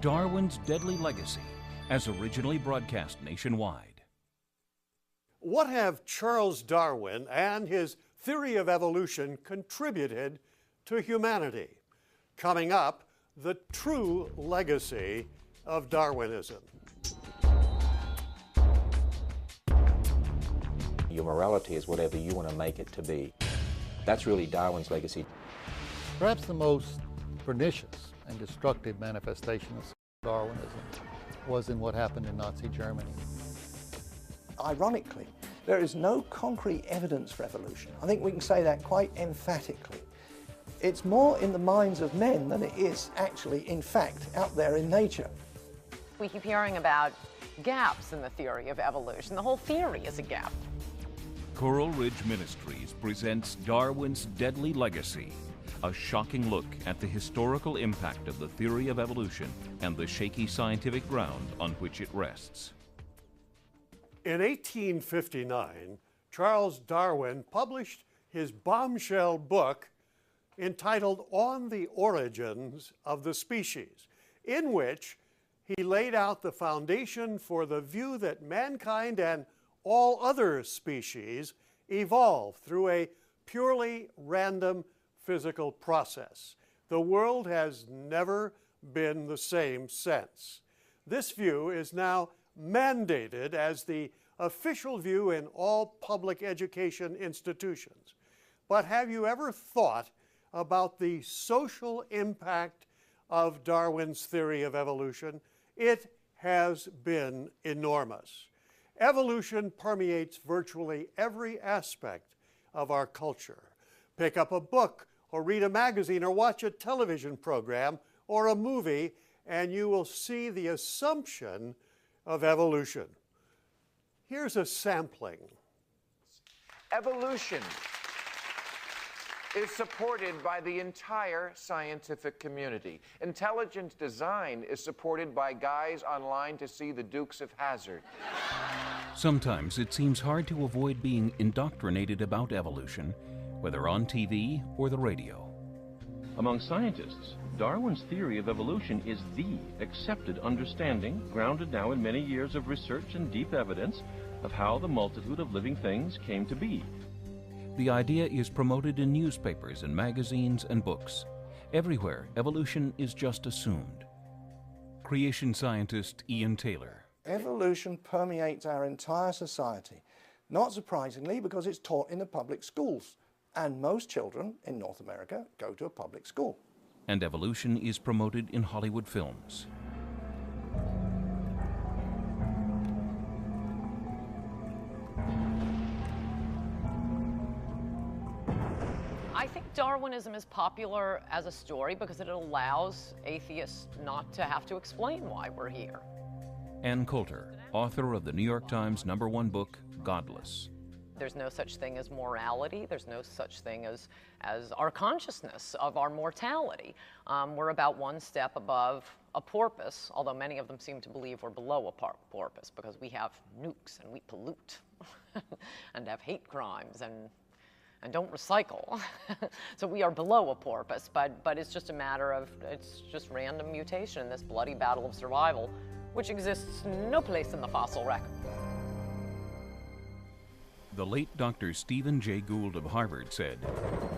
Darwin's Deadly Legacy, as originally broadcast nationwide. What have Charles Darwin and his theory of evolution contributed to humanity? Coming up, the true legacy of Darwinism. Your morality is whatever you want to make it to be. That's really Darwin's legacy. Perhaps the most pernicious and destructive manifestation of Darwinism was in what happened in Nazi Germany. Ironically, there is no concrete evidence for evolution. I think we can say that quite emphatically. It's more in the minds of men than it is actually, in fact, out there in nature. We keep hearing about gaps in the theory of evolution. The whole theory is a gap. Coral Ridge Ministries presents Darwin's Deadly Legacy, a shocking look at the historical impact of the theory of evolution and the shaky scientific ground on which it rests. In 1859, Charles Darwin published his bombshell book entitled On the Origins of the Species, in which he laid out the foundation for the view that mankind and all other species evolve through a purely random physical process. The world has never been the same since. This view is now mandated as the official view in all public education institutions. But have you ever thought about the social impact of Darwin's theory of evolution? It has been enormous. Evolution permeates virtually every aspect of our culture. Pick up a book or read a magazine or watch a television program or a movie and you will see the assumption of evolution. Here's a sampling. Evolution is supported by the entire scientific community. Intelligent design is supported by guys online to see the Dukes of Hazzard. Sometimes it seems hard to avoid being indoctrinated about evolution, whether on TV or the radio. Among scientists, Darwin's theory of evolution is the accepted understanding, grounded now in many years of research and deep evidence of how the multitude of living things came to be. The idea is promoted in newspapers and magazines and books. Everywhere, evolution is just assumed. Creation scientist Ian Taylor. Evolution permeates our entire society, not surprisingly because it's taught in the public schools, and most children in North America go to a public school. And evolution is promoted in Hollywood films. I think Darwinism is popular as a story because it allows atheists not to have to explain why we're here. Ann Coulter, author of the New York Times #1 book, Godless. There's no such thing as morality. There's no such thing as our consciousness of our mortality. We're about one step above a porpoise, although many of them seem to believe we're below a porpoise because we have nukes and we pollute and have hate crimes and don't recycle. So we are below a porpoise, but it's just a matter of, it's just random mutation in this bloody battle of survival, which exists no place in the fossil record. The late Dr. Stephen Jay Gould of Harvard said,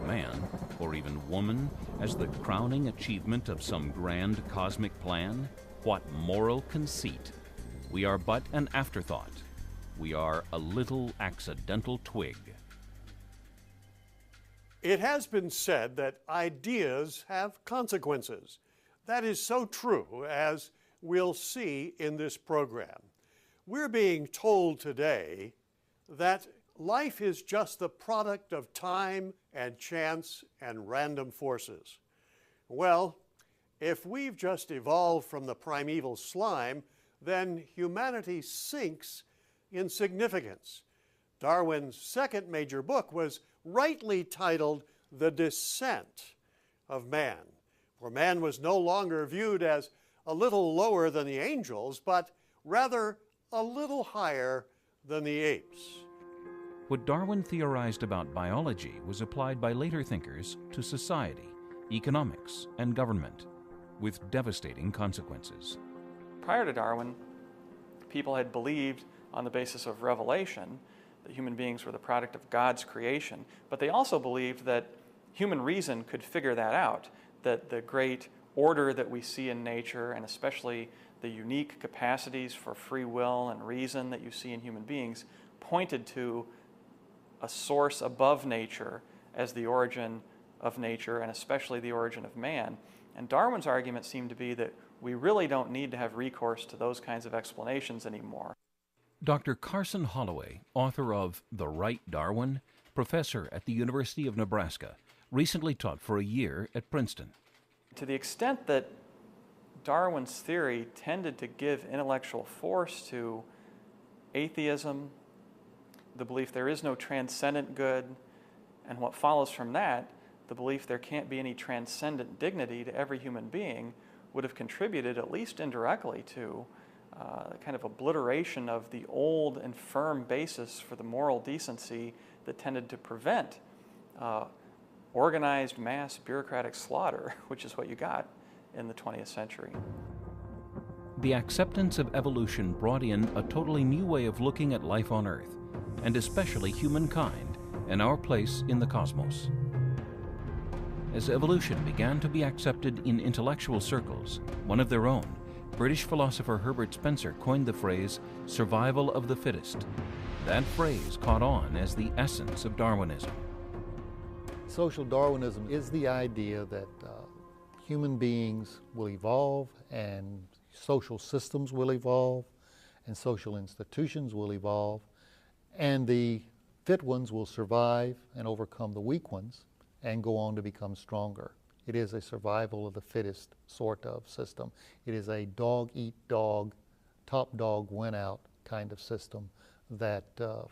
man, or even woman, as the crowning achievement of some grand cosmic plan? What moral conceit! We are but an afterthought. We are a little accidental twig. It has been said that ideas have consequences. That is so true, as we'll see in this program. We're being told today that life is just the product of time and chance and random forces. Well, if we've just evolved from the primeval slime, then humanity sinks in significance. Darwin's second major book was rightly titled The Descent of Man, for man was no longer viewed as a little lower than the angels, but rather a little higher than the apes. What Darwin theorized about biology was applied by later thinkers to society, economics, and government. with devastating consequences. Prior to Darwin, people had believed on the basis of revelation that human beings were the product of God's creation, but they also believed that human reason could figure that out, that the great order that we see in nature, and especially the unique capacities for free will and reason that you see in human beings, pointed to a source above nature as the origin of nature, and especially the origin of man. And Darwin's argument seemed to be that we really don't need to have recourse to those kinds of explanations anymore. Dr. Carson Holloway, author of The Right Darwin, professor at the University of Nebraska, recently taught for a year at Princeton. To the extent that Darwin's theory tended to give intellectual force to atheism, the belief there is no transcendent good, and what follows from that, the belief there can't be any transcendent dignity to every human being, would have contributed, at least indirectly, to kind of obliteration of the old and firm basis for the moral decency that tended to prevent organized mass bureaucratic slaughter, which is what you got in the 20th century. The acceptance of evolution brought in a totally new way of looking at life on Earth, and especially humankind and our place in the cosmos. As evolution began to be accepted in intellectual circles, one of their own, British philosopher Herbert Spencer coined the phrase survival of the fittest. That phrase caught on as the essence of Darwinism. Social Darwinism is the idea that human beings will evolve, and social systems will evolve, and social institutions will evolve, and the fit ones will survive and overcome the weak ones and go on to become stronger. It is a survival of the fittest sort of system. It is a dog-eat-dog, top dog win out kind of system that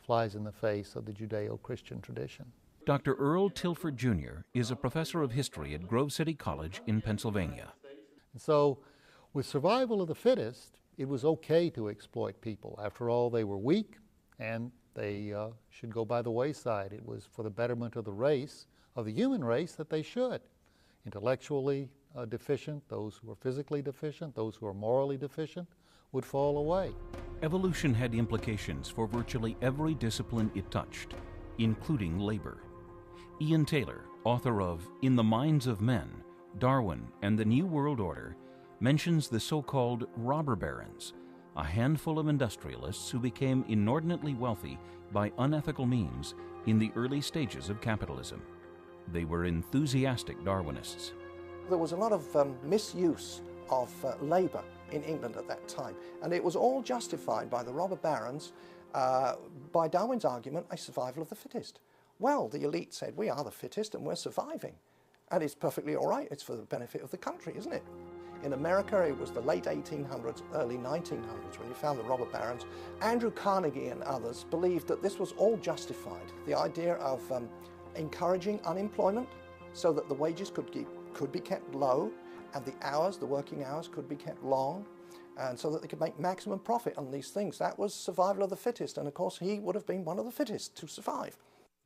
flies in the face of the Judeo-Christian tradition. Dr. Earl Tilford Jr. is a professor of history at Grove City College in Pennsylvania. And so, with survival of the fittest, it was okay to exploit people. After all, they were weak, and they should go by the wayside. It was for the betterment of the race, of the human race, that they should. Intellectually deficient, those who are physically deficient, those who are morally deficient, would fall away. Evolution had implications for virtually every discipline it touched, including labor. Ian Taylor, author of In the Minds of Men, Darwin and the New World Order, mentions the so-called robber barons, a handful of industrialists who became inordinately wealthy by unethical means in the early stages of capitalism. They were enthusiastic Darwinists. There was a lot of misuse of labor in England at that time, and it was all justified by the robber barons, by Darwin's argument, a survival of the fittest. Well, the elite said, we are the fittest and we're surviving, and it's perfectly all right, it's for the benefit of the country, isn't it? In America, it was the late 1800s, early 1900s when you found the robber barons. Andrew Carnegie and others believed that this was all justified. The idea of encouraging unemployment so that the wages could be kept low, and the hours, the working hours, could be kept long, and so that they could make maximum profit on these things. That was survival of the fittest, and of course he would have been one of the fittest to survive.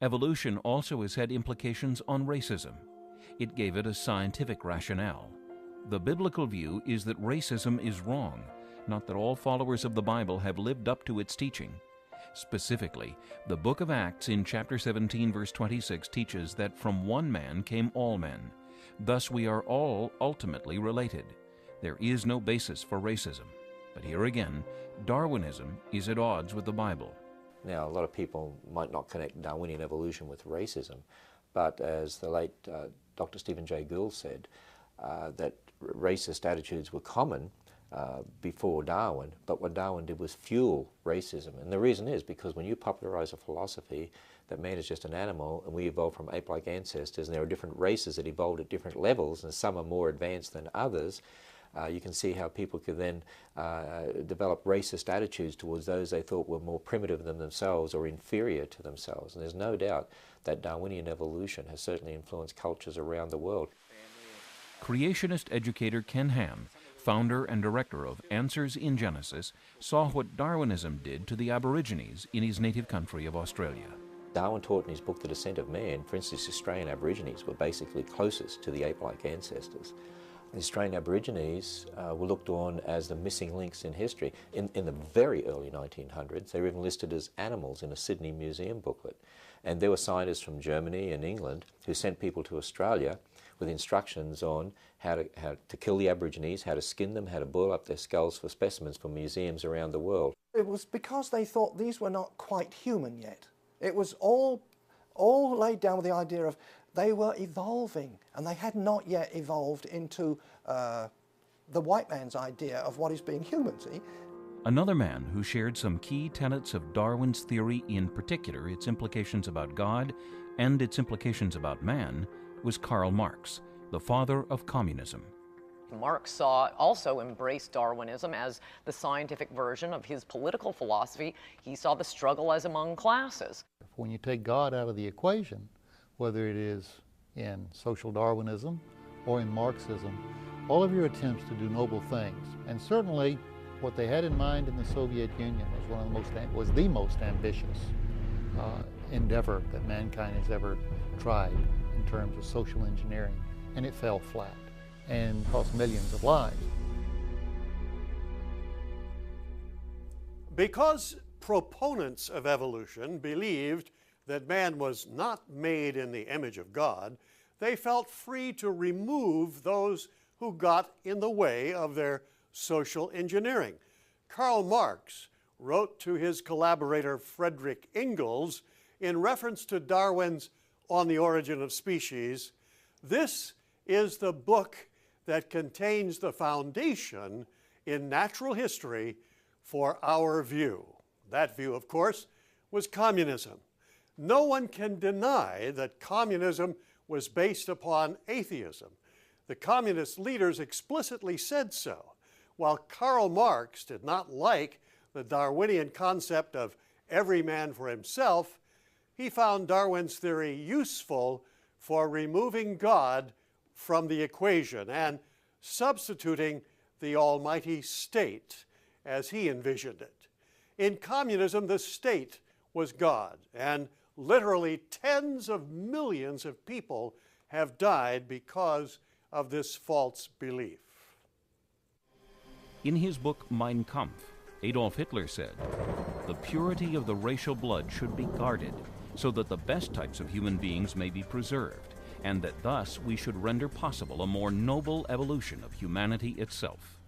Evolution also has had implications on racism. It gave it a scientific rationale. The biblical view is that racism is wrong, not that all followers of the Bible have lived up to its teaching. Specifically, the book of Acts in chapter 17, verse 26 teaches that from one man came all men. Thus we are all ultimately related. There is no basis for racism. But here again, Darwinism is at odds with the Bible. Now, a lot of people might not connect Darwinian evolution with racism, but as the late Dr. Stephen Jay Gould said, that racist attitudes were common before Darwin, but what Darwin did was fuel racism. And the reason is because when you popularize a philosophy that man is just an animal and we evolved from ape-like ancestors, and there are different races that evolved at different levels, and some are more advanced than others, you can see how people could then develop racist attitudes towards those they thought were more primitive than themselves or inferior to themselves. And there's no doubt that Darwinian evolution has certainly influenced cultures around the world. Creationist educator Ken Ham, founder and director of Answers in Genesis, saw what Darwinism did to the Aborigines in his native country of Australia. Darwin taught in his book The Descent of Man, for instance, Australian Aborigines were basically closest to the ape-like ancestors. The Australian Aborigines were looked on as the missing links in history. In the very early 1900s, they were even listed as animals in a Sydney museum booklet. And there were scientists from Germany and England who sent people to Australia with instructions on how to kill the Aborigines, how to skin them, how to boil up their skulls for specimens for museums around the world. It was because they thought these were not quite human yet. It was all laid down with the idea of they were evolving, and they had not yet evolved into the white man's idea of what is being human, see? Another man who shared some key tenets of Darwin's theory, in particular its implications about God and its implications about man, was Karl Marx, the father of communism. Marx also embraced Darwinism as the scientific version of his political philosophy. He saw the struggle as among classes. When you take God out of the equation, whether it is in social Darwinism or in Marxism, all of your attempts to do noble things, and certainly what they had in mind in the Soviet Union was the most ambitious endeavor that mankind has ever tried in terms of social engineering, and it fell flat and cost millions of lives. Because proponents of evolution believed that man was not made in the image of God, they felt free to remove those who got in the way of their social engineering. Karl Marx wrote to his collaborator Friedrich Engels in reference to Darwin's On the Origin of Species, "This is the book that contains the foundation in natural history for our view." That view, of course, was communism. No one can deny that communism was based upon atheism. The communist leaders explicitly said so. While Karl Marx did not like the Darwinian concept of every man for himself, he found Darwin's theory useful for removing God from the equation and substituting the almighty state as he envisioned it. In communism, the state was God, and literally tens of millions of people have died because of this false belief. In his book Mein Kampf, Adolf Hitler said, "The purity of the racial blood should be guarded so that the best types of human beings may be preserved, and that thus we should render possible a more noble evolution of humanity itself."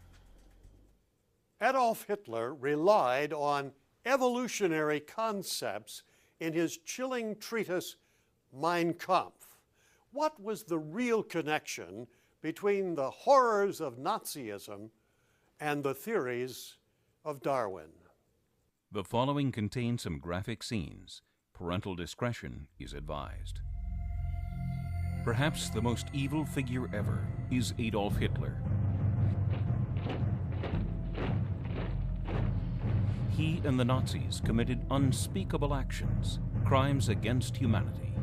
Adolf Hitler relied on evolutionary concepts in his chilling treatise Mein Kampf. What was the real connection between the horrors of Nazism and the theories of Darwin? The following contains some graphic scenes. Parental discretion is advised. Perhaps the most evil figure ever is Adolf Hitler. He and the Nazis committed unspeakable actions, crimes against humanity.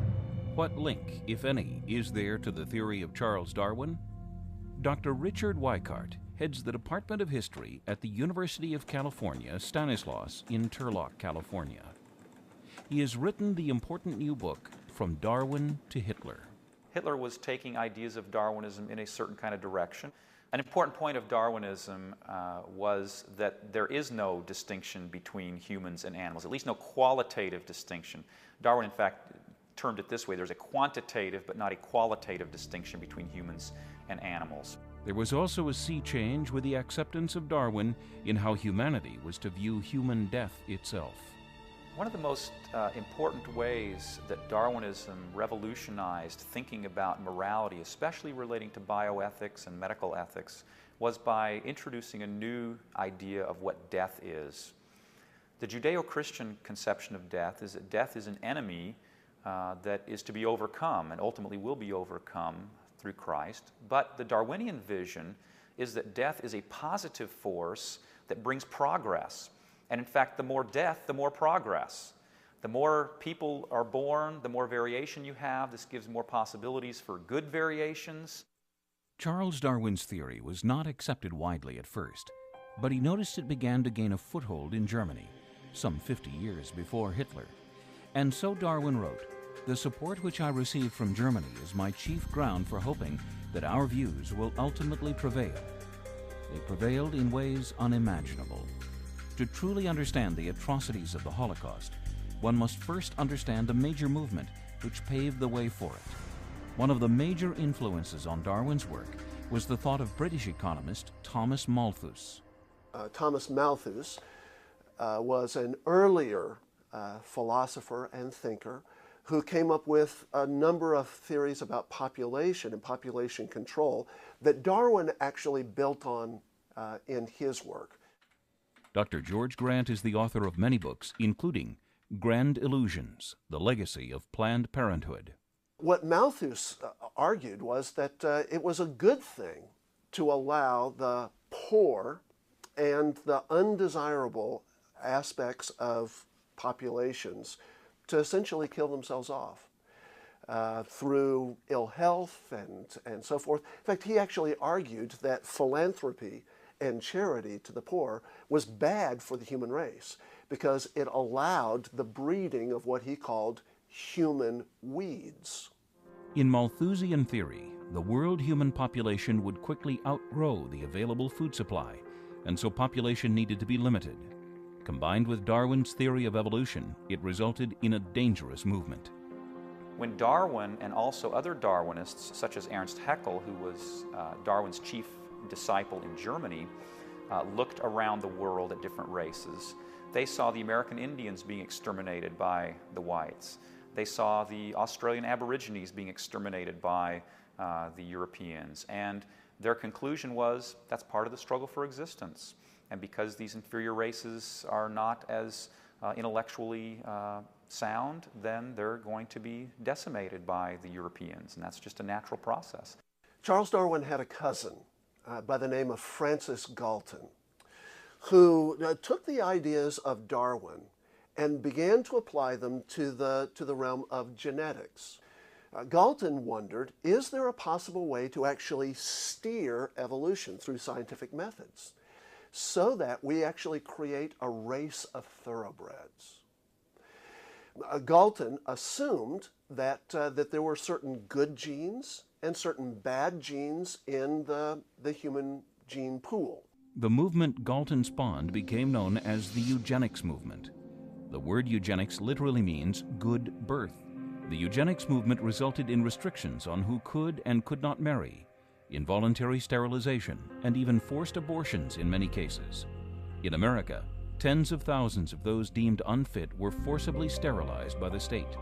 What link, if any, is there to the theory of Charles Darwin? Dr. Richard Weikart heads the Department of History at the University of California, Stanislaus in Turlock, California. He has written the important new book, From Darwin to Hitler. Hitler was taking ideas of Darwinism in a certain kind of direction. An important point of Darwinism was that there is no distinction between humans and animals, at least no qualitative distinction. Darwin, in fact, termed it this way: there's a quantitative but not a qualitative distinction between humans and animals. There was also a sea change with the acceptance of Darwin in how humanity was to view human death itself. One of the most important ways that Darwinism revolutionized thinking about morality, especially relating to bioethics and medical ethics, was by introducing a new idea of what death is. The Judeo-Christian conception of death is that death is an enemy that is to be overcome and ultimately will be overcome through Christ. But the Darwinian vision is that death is a positive force that brings progress. And in fact, the more death, the more progress. The more people are born, the more variation you have. This gives more possibilities for good variations. Charles Darwin's theory was not accepted widely at first, but he noticed it began to gain a foothold in Germany, some 50 years before Hitler. And so Darwin wrote, The support which I receive from Germany is my chief ground for hoping that our views will ultimately prevail. They prevailed in ways unimaginable. To truly understand the atrocities of the Holocaust, one must first understand a major movement which paved the way for it. One of the major influences on Darwin's work was the thought of British economist Thomas Malthus. Thomas Malthus was an earlier philosopher and thinker who came up with a number of theories about population and population control that Darwin actually built on in his work. Dr. George Grant is the author of many books, including Grand Illusions, The Legacy of Planned Parenthood. What Malthus argued was that it was a good thing to allow the poor and the undesirable aspects of populations to essentially kill themselves off through ill health and so forth. In fact, he actually argued that philanthropy and charity to the poor was bad for the human race because it allowed the breeding of what he called human weeds. In Malthusian theory, the world human population would quickly outgrow the available food supply, and so population needed to be limited. Combined with Darwin's theory of evolution, it resulted in a dangerous movement. When Darwin and also other Darwinists, such as Ernst Haeckel, who was Darwin's chief disciple in Germany, looked around the world at different races, they saw the American Indians being exterminated by the whites. They saw the Australian Aborigines being exterminated by the Europeans. And their conclusion was that's part of the struggle for existence. And because these inferior races are not as intellectually sound, then they're going to be decimated by the Europeans. And that's just a natural process. Charles Darwin had a cousin by the name of Francis Galton, who took the ideas of Darwin and began to apply them to the realm of genetics. Galton wondered, is there a possible way to actually steer evolution through scientific methods so that we actually create a race of thoroughbreds? Galton assumed that there were certain good genes and certain bad genes in the human gene pool. The movement Galton spawned became known as the eugenics movement. The word eugenics literally means good birth. The eugenics movement resulted in restrictions on who could and could not marry, involuntary sterilization, and even forced abortions in many cases. In America, tens of thousands of those deemed unfit were forcibly sterilized by the state.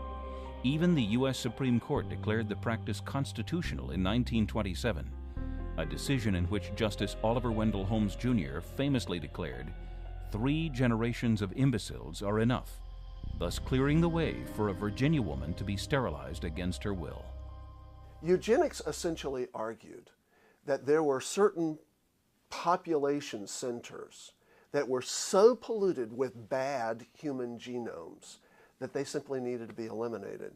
Even the U.S. Supreme Court declared the practice constitutional in 1927, a decision in which Justice Oliver Wendell Holmes Jr. famously declared, "3 generations of imbeciles are enough," thus clearing the way for a Virginia woman to be sterilized against her will. Eugenics essentially argued that there were certain population centers that were so polluted with bad human genomes that they simply needed to be eliminated.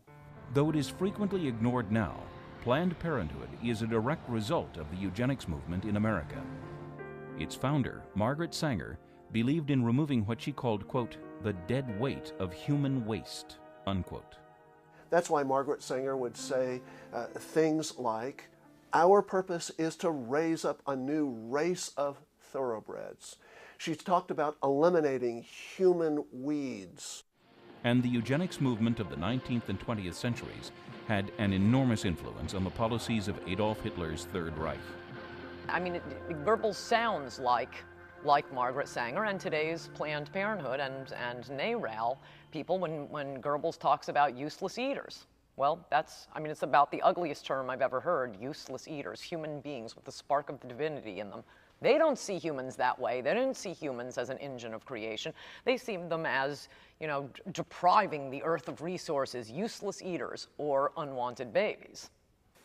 Though it is frequently ignored now, Planned Parenthood is a direct result of the eugenics movement in America. Its founder, Margaret Sanger, believed in removing what she called, quote, the dead weight of human waste, unquote. That's why Margaret Sanger would say things like, our purpose is to raise up a new race of thoroughbreds. She's talked about eliminating human weeds. And the eugenics movement of the 19th and 20th centuries had an enormous influence on the policies of Adolf Hitler's Third Reich. I mean, Goebbels sounds like Margaret Sanger and today's Planned Parenthood and NARAL people when Goebbels talks about useless eaters. Well, it's about the ugliest term I've ever heard, useless eaters, human beings with the spark of the divinity in them. They don't see humans that way. They don't see humans as an engine of creation. They see them as, depriving the earth of resources, useless eaters, or unwanted babies.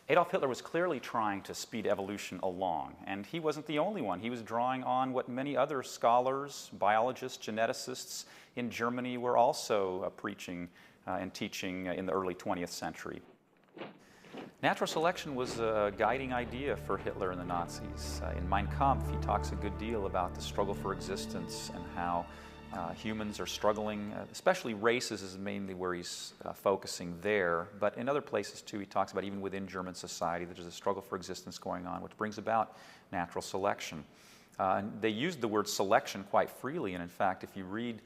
Adolf Hitler was clearly trying to speed evolution along, and he wasn't the only one. He was drawing on what many other scholars, biologists, geneticists in Germany were also preaching and teaching in the early 20th century. Natural selection was a guiding idea for Hitler and the Nazis. In Mein Kampf, he talks a good deal about the struggle for existence and how Humans are struggling, especially races is mainly where he's focusing there, but in other places too he talks about even within German society that there's a struggle for existence going on which brings about natural selection. And they used the word selection quite freely, and in fact if you read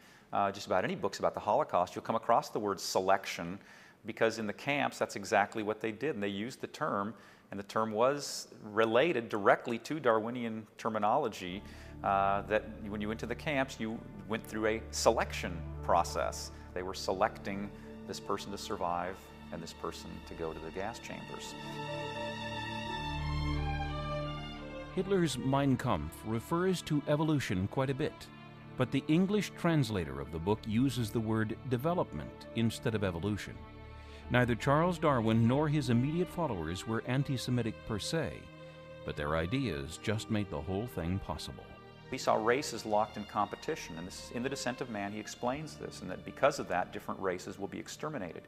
just about any books about the Holocaust you'll come across the word selection because in the camps that's exactly what they did, and they used the term, and the term was related directly to Darwinian terminology. That when you went to the camps, you went through a selection process. They were selecting this person to survive and this person to go to the gas chambers. Hitler's Mein Kampf refers to evolution quite a bit, but the English translator of the book uses the word development instead of evolution. Neither Charles Darwin nor his immediate followers were anti-Semitic per se, but their ideas just made the whole thing possible. We saw races locked in competition, and this, in The Descent of Man he explains this, and that because of that different races will be exterminated.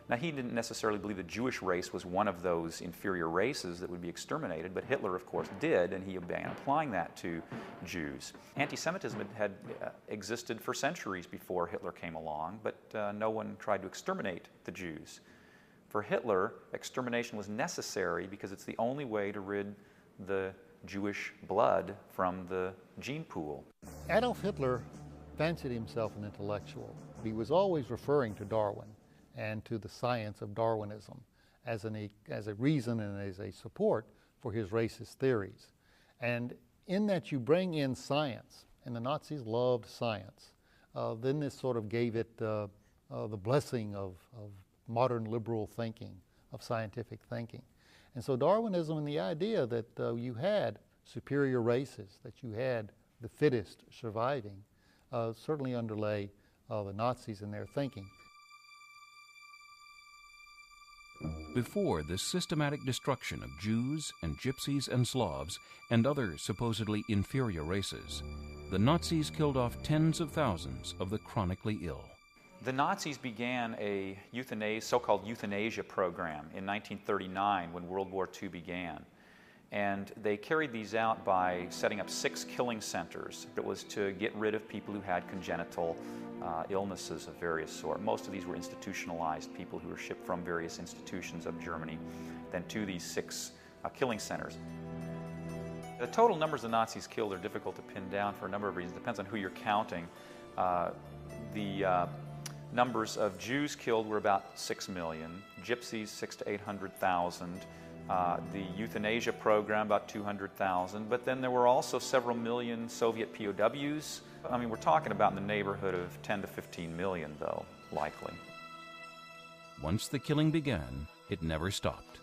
Now he didn't necessarily believe the Jewish race was one of those inferior races that would be exterminated, but Hitler of course did, and he began applying that to Jews. Anti-Semitism had existed for centuries before Hitler came along, but no one tried to exterminate the Jews. For Hitler, extermination was necessary because it's the only way to rid the Jewish blood from the gene pool. Adolf Hitler fancied himself an intellectual. He was always referring to Darwin and to the science of Darwinism as a reason and as a support for his racist theories. And in that you bring in science, and the Nazis loved science, then this sort of gave it the blessing of modern liberal thinking, of scientific thinking. And so Darwinism and the idea that you had superior races, that you had the fittest surviving, certainly underlay the Nazis in their thinking. Before the systematic destruction of Jews and Gypsies and Slavs and other supposedly inferior races, the Nazis killed off tens of thousands of the chronically ill. The Nazis began a so-called euthanasia program in 1939 when World War II began. And they carried these out by setting up 6 killing centers. It was to get rid of people who had congenital illnesses of various sorts. Most of these were institutionalized people who were shipped from various institutions of Germany then to these 6 killing centers. The total numbers the Nazis killed are difficult to pin down for a number of reasons. It depends on who you're counting. The numbers of Jews killed were about 6 million, Gypsies 600,000 to 800,000, the euthanasia program about 200,000, but then there were also several million Soviet POWs. I mean, we're talking about in the neighborhood of 10 to 15 million, though, likely. Once the killing began, it never stopped.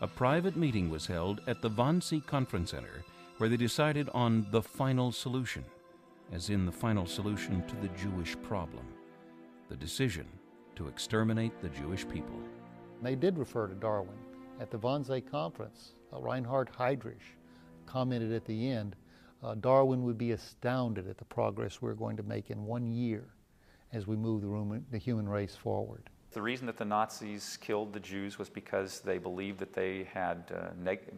A private meeting was held at the Wannsee Conference Center where they decided on the final solution, as in the final solution to the Jewish problem. The decision to exterminate the Jewish people. They did refer to Darwin. At the Wannsee Conference, Reinhard Heydrich commented at the end, Darwin would be astounded at the progress we're going to make in 1 year as we move the human race forward. The reason that the Nazis killed the Jews was because they believed that they had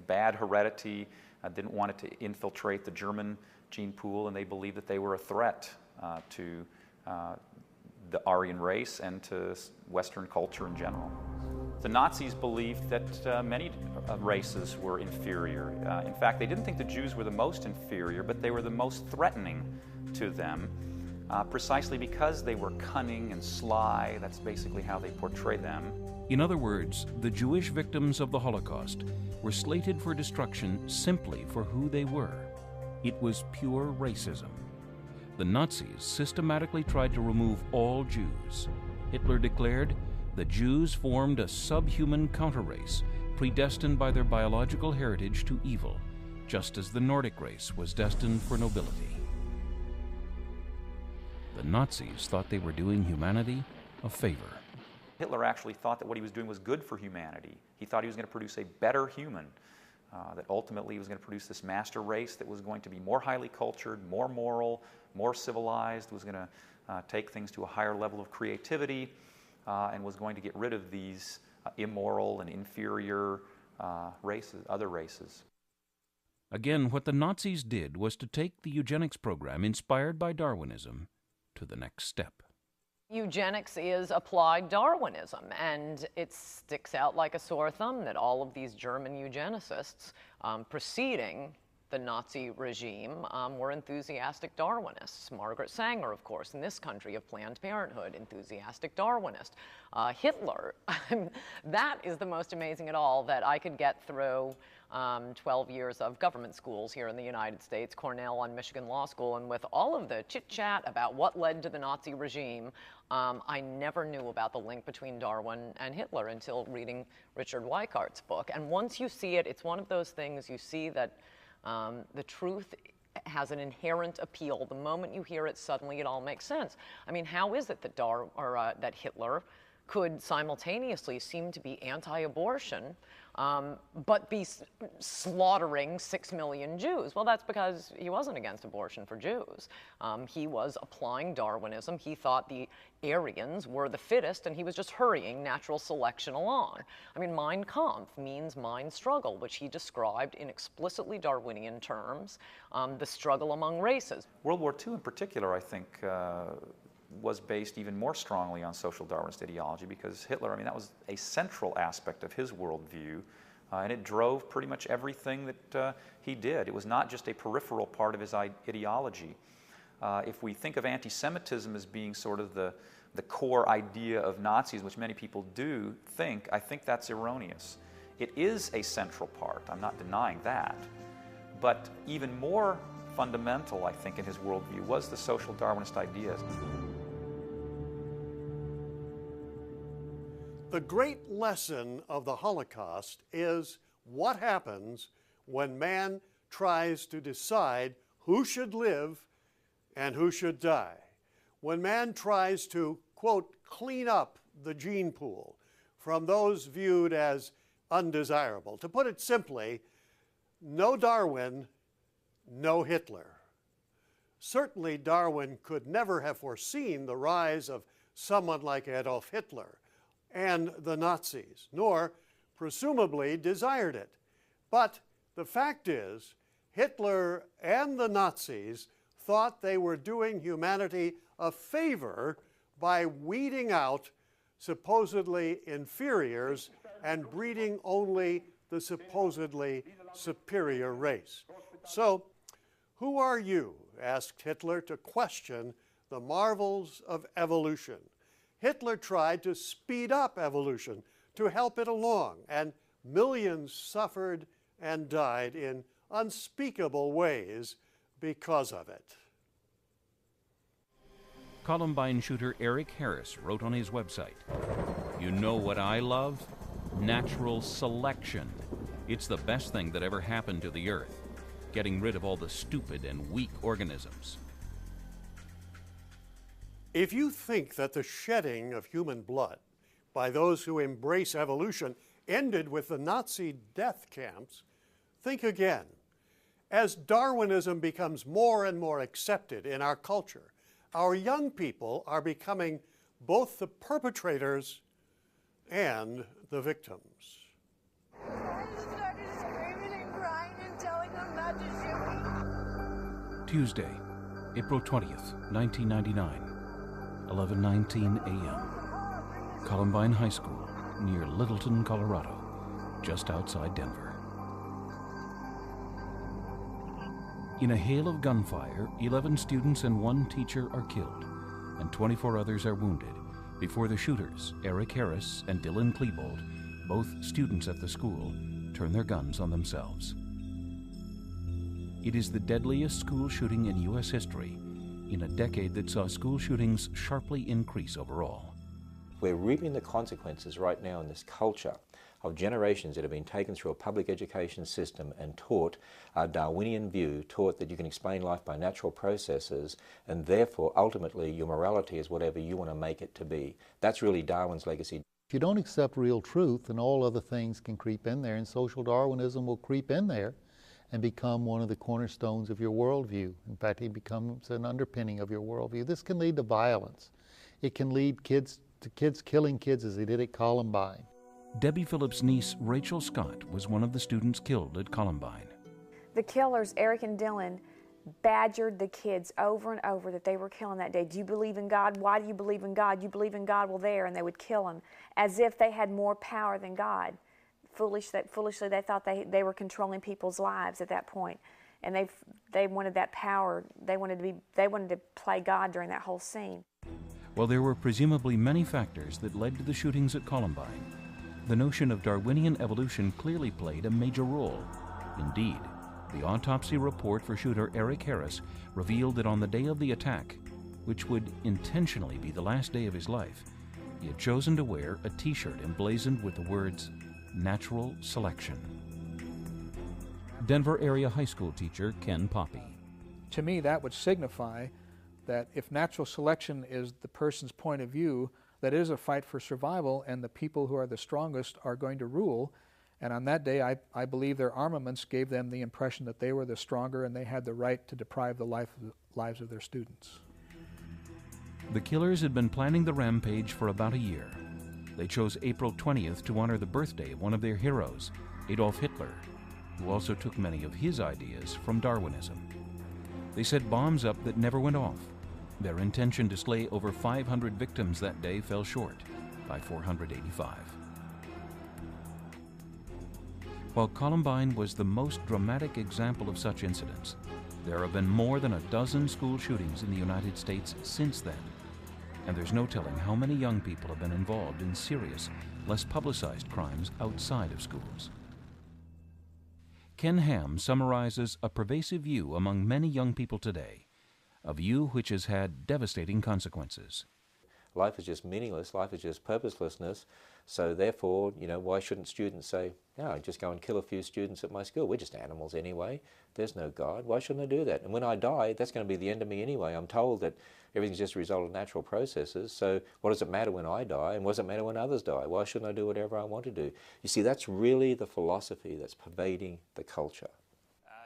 bad heredity, didn't want it to infiltrate the German gene pool, and they believed that they were a threat to the Aryan race and to Western culture in general. The Nazis believed that many races were inferior. In fact, they didn't think the Jews were the most inferior, but they were the most threatening to them, precisely because they were cunning and sly. That's basically how they portrayed them. In other words, the Jewish victims of the Holocaust were slated for destruction simply for who they were. It was pure racism. The Nazis systematically tried to remove all Jews. Hitler declared the Jews formed a subhuman counter-race, predestined by their biological heritage to evil, just as the Nordic race was destined for nobility. The Nazis thought they were doing humanity a favor. Hitler actually thought that what he was doing was good for humanity. He thought he was going to produce a better human, that ultimately he was going to produce this master race that was going to be more highly cultured, more moral, more civilized, was going to take things to a higher level of creativity, and was going to get rid of these immoral and inferior races, other races. Again, what the Nazis did was to take the eugenics program inspired by Darwinism to the next step. Eugenics is applied Darwinism, and it sticks out like a sore thumb that all of these German eugenicists preceding the Nazi regime were enthusiastic Darwinists. Margaret Sanger, of course, in this country of Planned Parenthood, enthusiastic Darwinist. Hitler, that is the most amazing at all, that I could get through 12 years of government schools here in the United States, Cornell and Michigan Law School, and with all of the chit-chat about what led to the Nazi regime, I never knew about the link between Darwin and Hitler until reading Richard Weikart's book. And once you see it, it's one of those things you see that the truth has an inherent appeal. The moment you hear it, suddenly it all makes sense. I mean, how is it that that Hitler could simultaneously seem to be anti-abortion, but be slaughtering 6 million Jews? Well, that's because he wasn't against abortion for Jews. He was applying Darwinism. He thought the Aryans were the fittest, and he was just hurrying natural selection along. I mean, Mein Kampf means mind struggle, which he described in explicitly Darwinian terms, the struggle among races. World War II in particular, I think, was based even more strongly on social Darwinist ideology, because Hitler, I mean, that was a central aspect of his worldview, and it drove pretty much everything that he did. It was not just a peripheral part of his ideology. If we think of anti-Semitism as being sort of the core idea of Nazis, which many people do think, I think that's erroneous. It is a central part, I'm not denying that, but even more fundamental, I think, in his worldview was the social Darwinist ideas. The great lesson of the Holocaust is what happens when man tries to decide who should live and who should die. When man tries to, quote, clean up the gene pool from those viewed as undesirable. To put it simply, no Darwin, no Hitler. Certainly Darwin could never have foreseen the rise of someone like Adolf Hitler and the Nazis, nor presumably desired it. But the fact is, Hitler and the Nazis thought they were doing humanity a favor by weeding out supposedly inferiors and breeding only the supposedly superior race. So, who are you, asked Hitler, to question the marvels of evolution? Hitler tried to speed up evolution, to help it along, and millions suffered and died in unspeakable ways because of it. Columbine shooter Eric Harris wrote on his website, "You know what I love? Natural selection. It's the best thing that ever happened to the earth, getting rid of all the stupid and weak organisms." If you think that the shedding of human blood by those who embrace evolution ended with the Nazi death camps, think again. As Darwinism becomes more and more accepted in our culture, our young people are becoming both the perpetrators and the victims. I started screaming and crying and telling them not to shoot me. Tuesday, April 20th, 1999, 11:19 a.m. Columbine High School, near Littleton, Colorado, just outside Denver. In a hail of gunfire, 11 students and 1 teacher are killed, and 24 others are wounded before the shooters, Eric Harris and Dylan Klebold, both students at the school, turn their guns on themselves. It is the deadliest school shooting in U.S. history, in a decade that saw school shootings sharply increase overall. We're reaping the consequences right now in this culture of generations that have been taken through a public education system and taught a Darwinian view, taught that you can explain life by natural processes, and therefore ultimately your morality is whatever you want to make it to be. That's really Darwin's legacy. If you don't accept real truth, then all other things can creep in there, and social Darwinism will creep in there and become one of the cornerstones of your worldview. In fact, it becomes an underpinning of your worldview. This can lead to violence. It can lead to kids killing kids as they did at Columbine. Debbie Phillips' niece, Rachel Scott, was one of the students killed at Columbine. The killers, Eric and Dylan, badgered the kids over and over that they were killing that day. Do you believe in God? Why do you believe in God? You believe in God? Well, there. And they would kill them as if they had more power than God. Foolishly, they thought they were controlling people's lives at that point. And they wanted that power. They wanted to play God during that whole scene. While there were presumably many factors that led to the shootings at Columbine, the notion of Darwinian evolution clearly played a major role. Indeed, the autopsy report for shooter Eric Harris revealed that on the day of the attack, which would intentionally be the last day of his life, he had chosen to wear a T-shirt emblazoned with the words, "Natural Selection." Denver area high school teacher Ken Poppy. To me, that would signify that if natural selection is the person's point of view, that it is a fight for survival, and the people who are the strongest are going to rule. And on that day, I believe their armaments gave them the impression that they were the stronger and they had the right to deprive the lives of their students. The killers had been planning the rampage for about a year. They chose April 20th to honor the birthday of one of their heroes, Adolf Hitler, who also took many of his ideas from Darwinism. They set bombs up that never went off. Their intention to slay over 500 victims that day fell short by 485. While Columbine was the most dramatic example of such incidents, there have been more than a dozen school shootings in the United States since then, and there's no telling how many young people have been involved in serious, less publicized crimes outside of schools. Ken Ham summarizes a pervasive view among many young people today, a view which has had devastating consequences. Life is just meaningless, life is just purposelessness, so therefore, why shouldn't students say, no, just go and kill a few students at my school, we're just animals anyway, there's no God, why shouldn't I do that? And when I die, that's going to be the end of me anyway. I'm told that everything's just a result of natural processes, so what does it matter when I die, and what does it matter when others die? Why shouldn't I do whatever I want to do? You see, that's really the philosophy that's pervading the culture.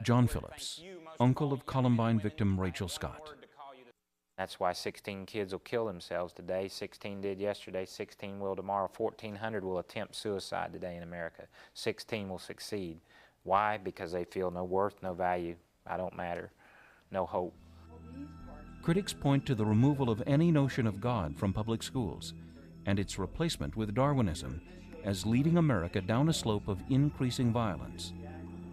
John Phillips, uncle of Columbine victim Rachel Scott. That's why 16 kids will kill themselves today. 16 did yesterday, 16 will tomorrow. 1,400 will attempt suicide today in America. 16 will succeed. Why? Because they feel no worth, no value. I don't matter. No hope. Critics point to the removal of any notion of God from public schools and its replacement with Darwinism as leading America down a slope of increasing violence.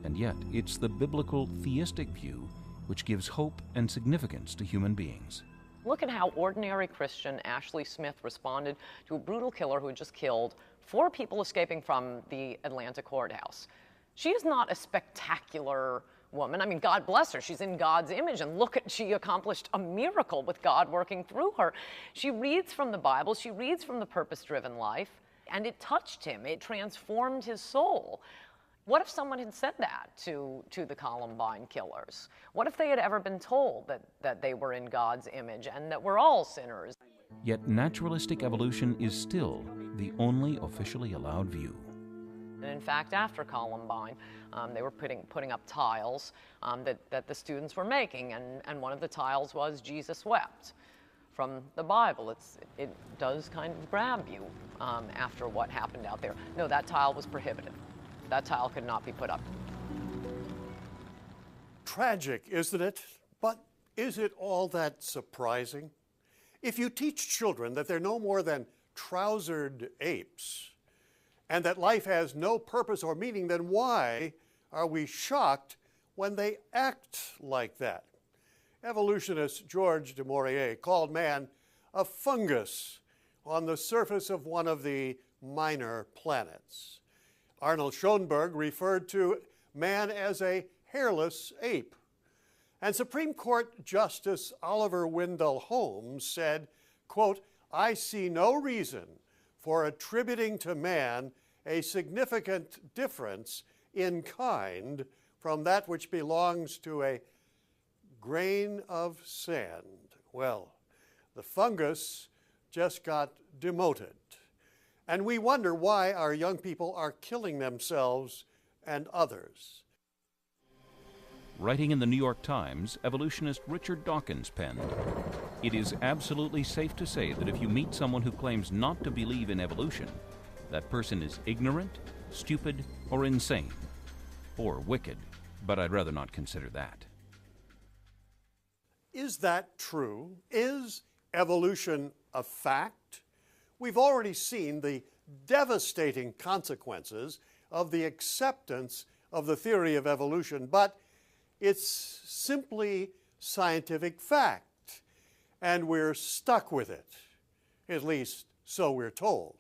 And yet, it's the biblical theistic view which gives hope and significance to human beings. Look at how ordinary Christian Ashley Smith responded to a brutal killer who had just killed 4 people escaping from the Atlanta courthouse. She is not a spectacular woman. I mean, God bless her. She's in God's image, and look at, she accomplished a miracle with God working through her. She reads from the Bible. She reads from the purpose-driven life, and it touched him. It transformed his soul. What if someone had said that to the Columbine killers? What if they had ever been told that they were in God's image and that we're all sinners? Yet naturalistic evolution is still the only officially allowed view. And in fact, after Columbine, they were putting up tiles that the students were making, and one of the tiles was Jesus wept from the Bible. It does kind of grab you after what happened out there. No, that tile was prohibited. That tile could not be put up. Tragic, isn't it? But is it all that surprising? If you teach children that they're no more than trousered apes and that life has no purpose or meaning, then why are we shocked when they act like that? Evolutionist George du Maurier called man a fungus on the surface of one of the minor planets. Arnold Schoenberg referred to man as a hairless ape. And Supreme Court Justice Oliver Wendell Holmes said, quote, I see no reason for attributing to man a significant difference in kind from that which belongs to a grain of sand. Well, the fungus just got demoted. And we wonder why our young people are killing themselves and others. Writing in the New York Times, evolutionist Richard Dawkins penned, "It is absolutely safe to say that if you meet someone who claims not to believe in evolution, that person is ignorant, stupid, or insane, or wicked, but I'd rather not consider that." Is that true? Is evolution a fact? We've already seen the devastating consequences of the acceptance of the theory of evolution, but it's simply scientific fact, and we're stuck with it. At least, so we're told.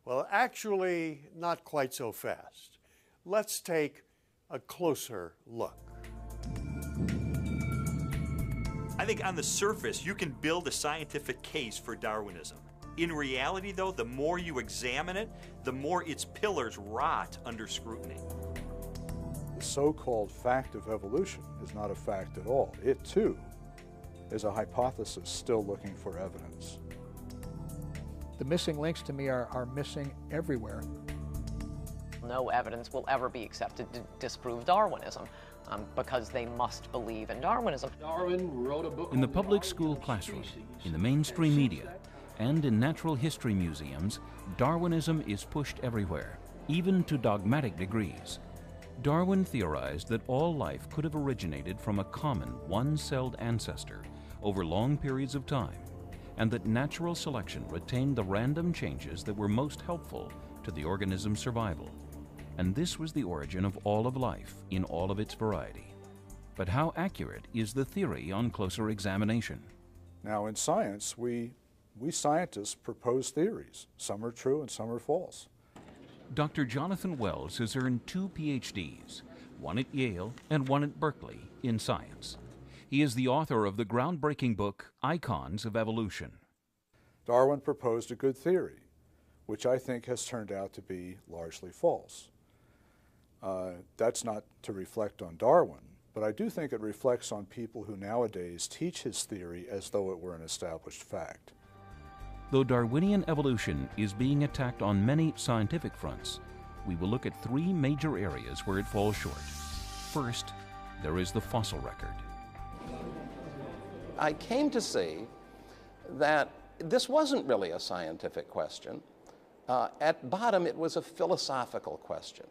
Well, actually, not quite so fast. Let's take a closer look. I think on the surface, you can build a scientific case for Darwinism. In reality, though, the more you examine it, the more its pillars rot under scrutiny. The so-called fact of evolution is not a fact at all. It, too, is a hypothesis still looking for evidence. The missing links to me are missing everywhere. No evidence will ever be accepted to disprove Darwinism because they must believe in Darwinism. Darwin wrote a book in the public school classroom, in the mainstream media, and in natural history museums, Darwinism is pushed everywhere, even to dogmatic degrees. Darwin theorized that all life could have originated from a common one-celled ancestor over long periods of time, and that natural selection retained the random changes that were most helpful to the organism's survival. And this was the origin of all of life in all of its variety. But how accurate is the theory on closer examination? Now, in science, we scientists propose theories. Some are true and some are false. Dr. Jonathan Wells has earned 2 PhDs, one at Yale and one at Berkeley, in science. He is the author of the groundbreaking book, Icons of Evolution. Darwin proposed a good theory, which I think has turned out to be largely false. That's not to reflect on Darwin, but I do think it reflects on people who nowadays teach his theory as though it were an established fact. Though Darwinian evolution is being attacked on many scientific fronts, we will look at 3 major areas where it falls short. First, there is the fossil record. I came to see that this wasn't really a scientific question. At bottom, it was a philosophical question.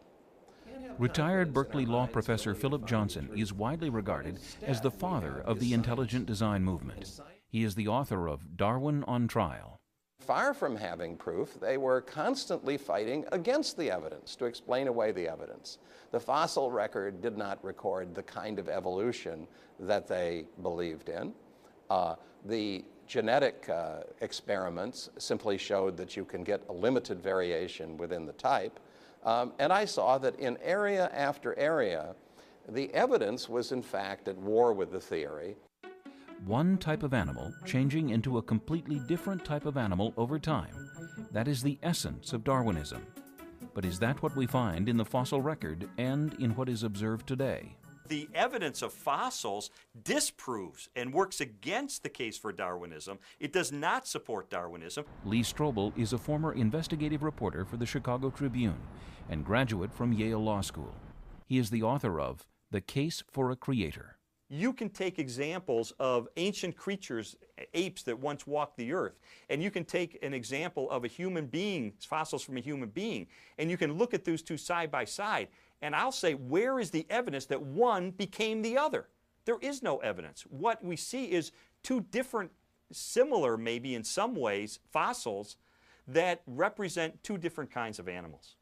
Retired Berkeley law professor Philip Johnson is widely regarded as the father of the intelligent design movement. He is the author of Darwin on Trial. Far from having proof, they were constantly fighting against the evidence to explain away the evidence. The fossil record did not record the kind of evolution that they believed in. The genetic experiments simply showed that you can get a limited variation within the type. And I saw that in area after area, the evidence was in fact at war with the theory. One type of animal changing into a completely different type of animal over time. That is the essence of Darwinism. But is that what we find in the fossil record and in what is observed today? The evidence of fossils disproves and works against the case for Darwinism. It does not support Darwinism. Lee Strobel is a former investigative reporter for the Chicago Tribune and graduate from Yale Law School. He is the author of The Case for a Creator. You can take examples of ancient creatures, apes that once walked the earth, and you can take an example of a human being, fossils from a human being, and you can look at those two side by side, and I'll say, where is the evidence that one became the other? There is no evidence. What we see is 2 different, similar maybe in some ways, fossils that represent 2 different kinds of animals.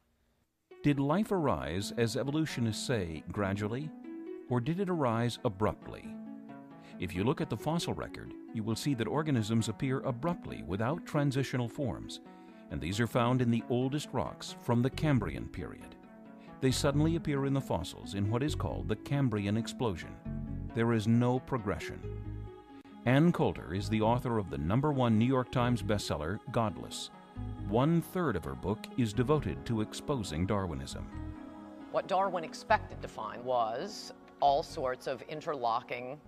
Did life arise, as evolutionists say, gradually? Or did it arise abruptly? If you look at the fossil record, you will see that organisms appear abruptly without transitional forms, and these are found in the oldest rocks from the Cambrian period. They suddenly appear in the fossils in what is called the Cambrian explosion. There is no progression. Ann Coulter is the author of the #1 New York Times bestseller, Godless. 1/3 of her book is devoted to exposing Darwinism. What Darwin expected to find was all sorts of interlocking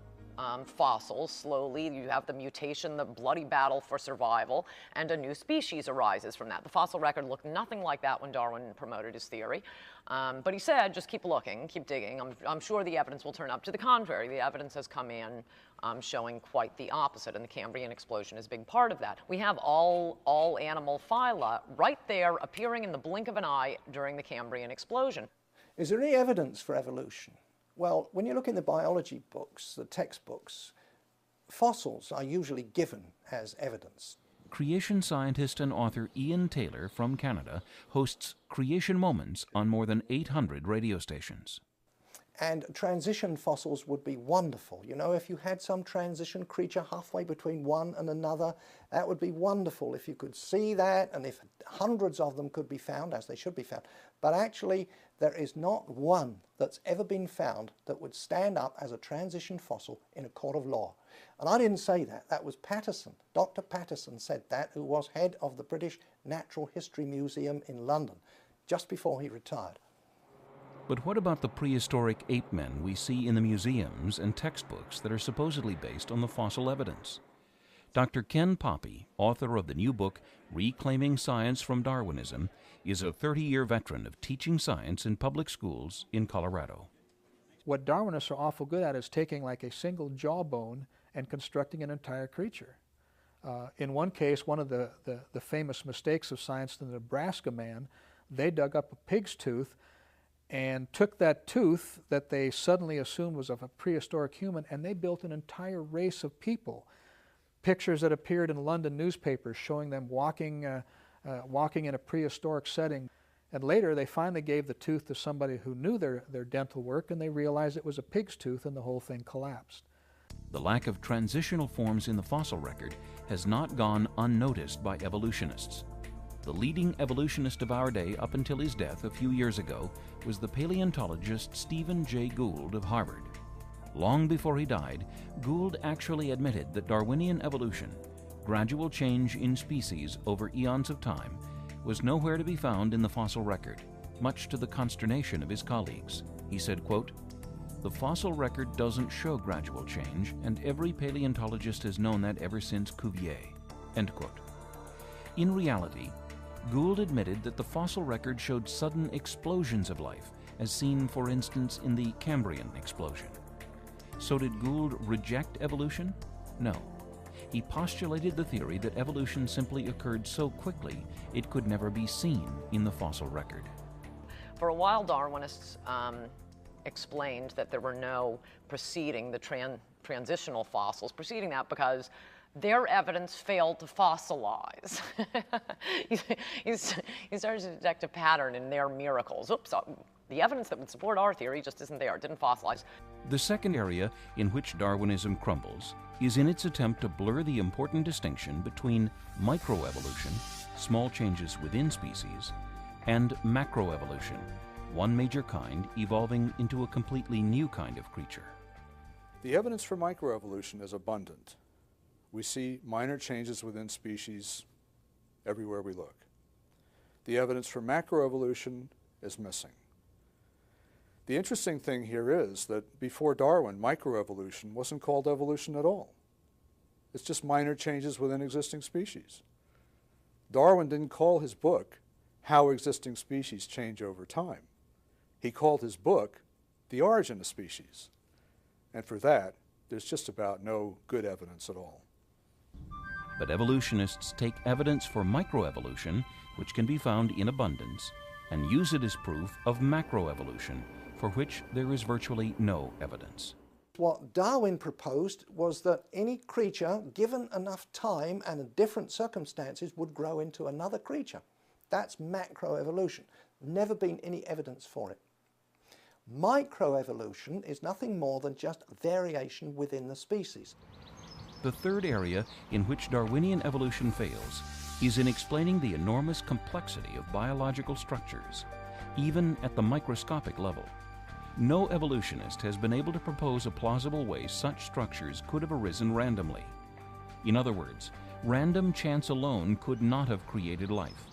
fossils. Slowly, you have the mutation, the bloody battle for survival, and a new species arises from that. The fossil record looked nothing like that when Darwin promoted his theory. But he said, just keep looking, keep digging. I'm sure the evidence will turn up. To the contrary, the evidence has come in showing quite the opposite, and the Cambrian explosion is a big part of that. We have all animal phyla right there appearing in the blink of an eye during the Cambrian explosion. Is there any evidence for evolution? Well, when you look in the biology books, the textbooks, fossils are usually given as evidence. Creation scientist and author Ian Taylor from Canada hosts Creation Moments on more than 800 radio stations. And transition fossils would be wonderful. You know, if you had some transition creature halfway between one and another, that would be wonderful if you could see that, and if hundreds of them could be found, as they should be found. But actually, there is not one that's ever been found that would stand up as a transition fossil in a court of law. And I didn't say that. That was Patterson. Dr. Patterson said that, who was head of the British Natural History Museum in London, just before he retired. But what about the prehistoric ape men we see in the museums and textbooks that are supposedly based on the fossil evidence? Dr. Ken Poppy, author of the new book Reclaiming Science from Darwinism, is a 30-year veteran of teaching science in public schools in Colorado. What Darwinists are awful good at is taking like a single jawbone and constructing an entire creature. In one case, one of the famous mistakes of science, the Nebraska man, they dug up a pig's tooth and took that tooth that they suddenly assumed was of a prehistoric human, and they built an entire race of people. Pictures that appeared in London newspapers showing them walking in a prehistoric setting. And later they finally gave the tooth to somebody who knew their dental work, and they realized it was a pig's tooth, and the whole thing collapsed. The lack of transitional forms in the fossil record has not gone unnoticed by evolutionists. The leading evolutionist of our day up until his death a few years ago was the paleontologist Stephen Jay Gould of Harvard. Long before he died, Gould actually admitted that Darwinian evolution, gradual change in species over eons of time, was nowhere to be found in the fossil record, much to the consternation of his colleagues. He said, quote, "The fossil record doesn't show gradual change, and every paleontologist has known that ever since Cuvier." End quote. In reality, Gould admitted that the fossil record showed sudden explosions of life, as seen, for instance, in the Cambrian explosion. So did Gould reject evolution? No. He postulated the theory that evolution simply occurred so quickly it could never be seen in the fossil record. For a while, Darwinists explained that there were no preceding the transitional fossils, preceding that because their evidence failed to fossilize. You started to detect a pattern in their miracles. Oops, the evidence that would support our theory just isn't there, it didn't fossilize. The second area in which Darwinism crumbles is in its attempt to blur the important distinction between microevolution, small changes within species, and macroevolution, one major kind evolving into a completely new kind of creature. The evidence for microevolution is abundant. We see minor changes within species everywhere we look. The evidence for macroevolution is missing. The interesting thing here is that before Darwin, microevolution wasn't called evolution at all. It's just minor changes within existing species. Darwin didn't call his book How Existing Species Change Over Time. He called his book The Origin of Species. And for that, there's just about no good evidence at all. But evolutionists take evidence for microevolution, which can be found in abundance, and use it as proof of macroevolution, for which there is virtually no evidence. What Darwin proposed was that any creature, given enough time and in different circumstances, would grow into another creature. That's macroevolution. Never been any evidence for it. Microevolution is nothing more than just variation within the species. The third area in which Darwinian evolution fails is in explaining the enormous complexity of biological structures, even at the microscopic level. No evolutionist has been able to propose a plausible way such structures could have arisen randomly. In other words, random chance alone could not have created life.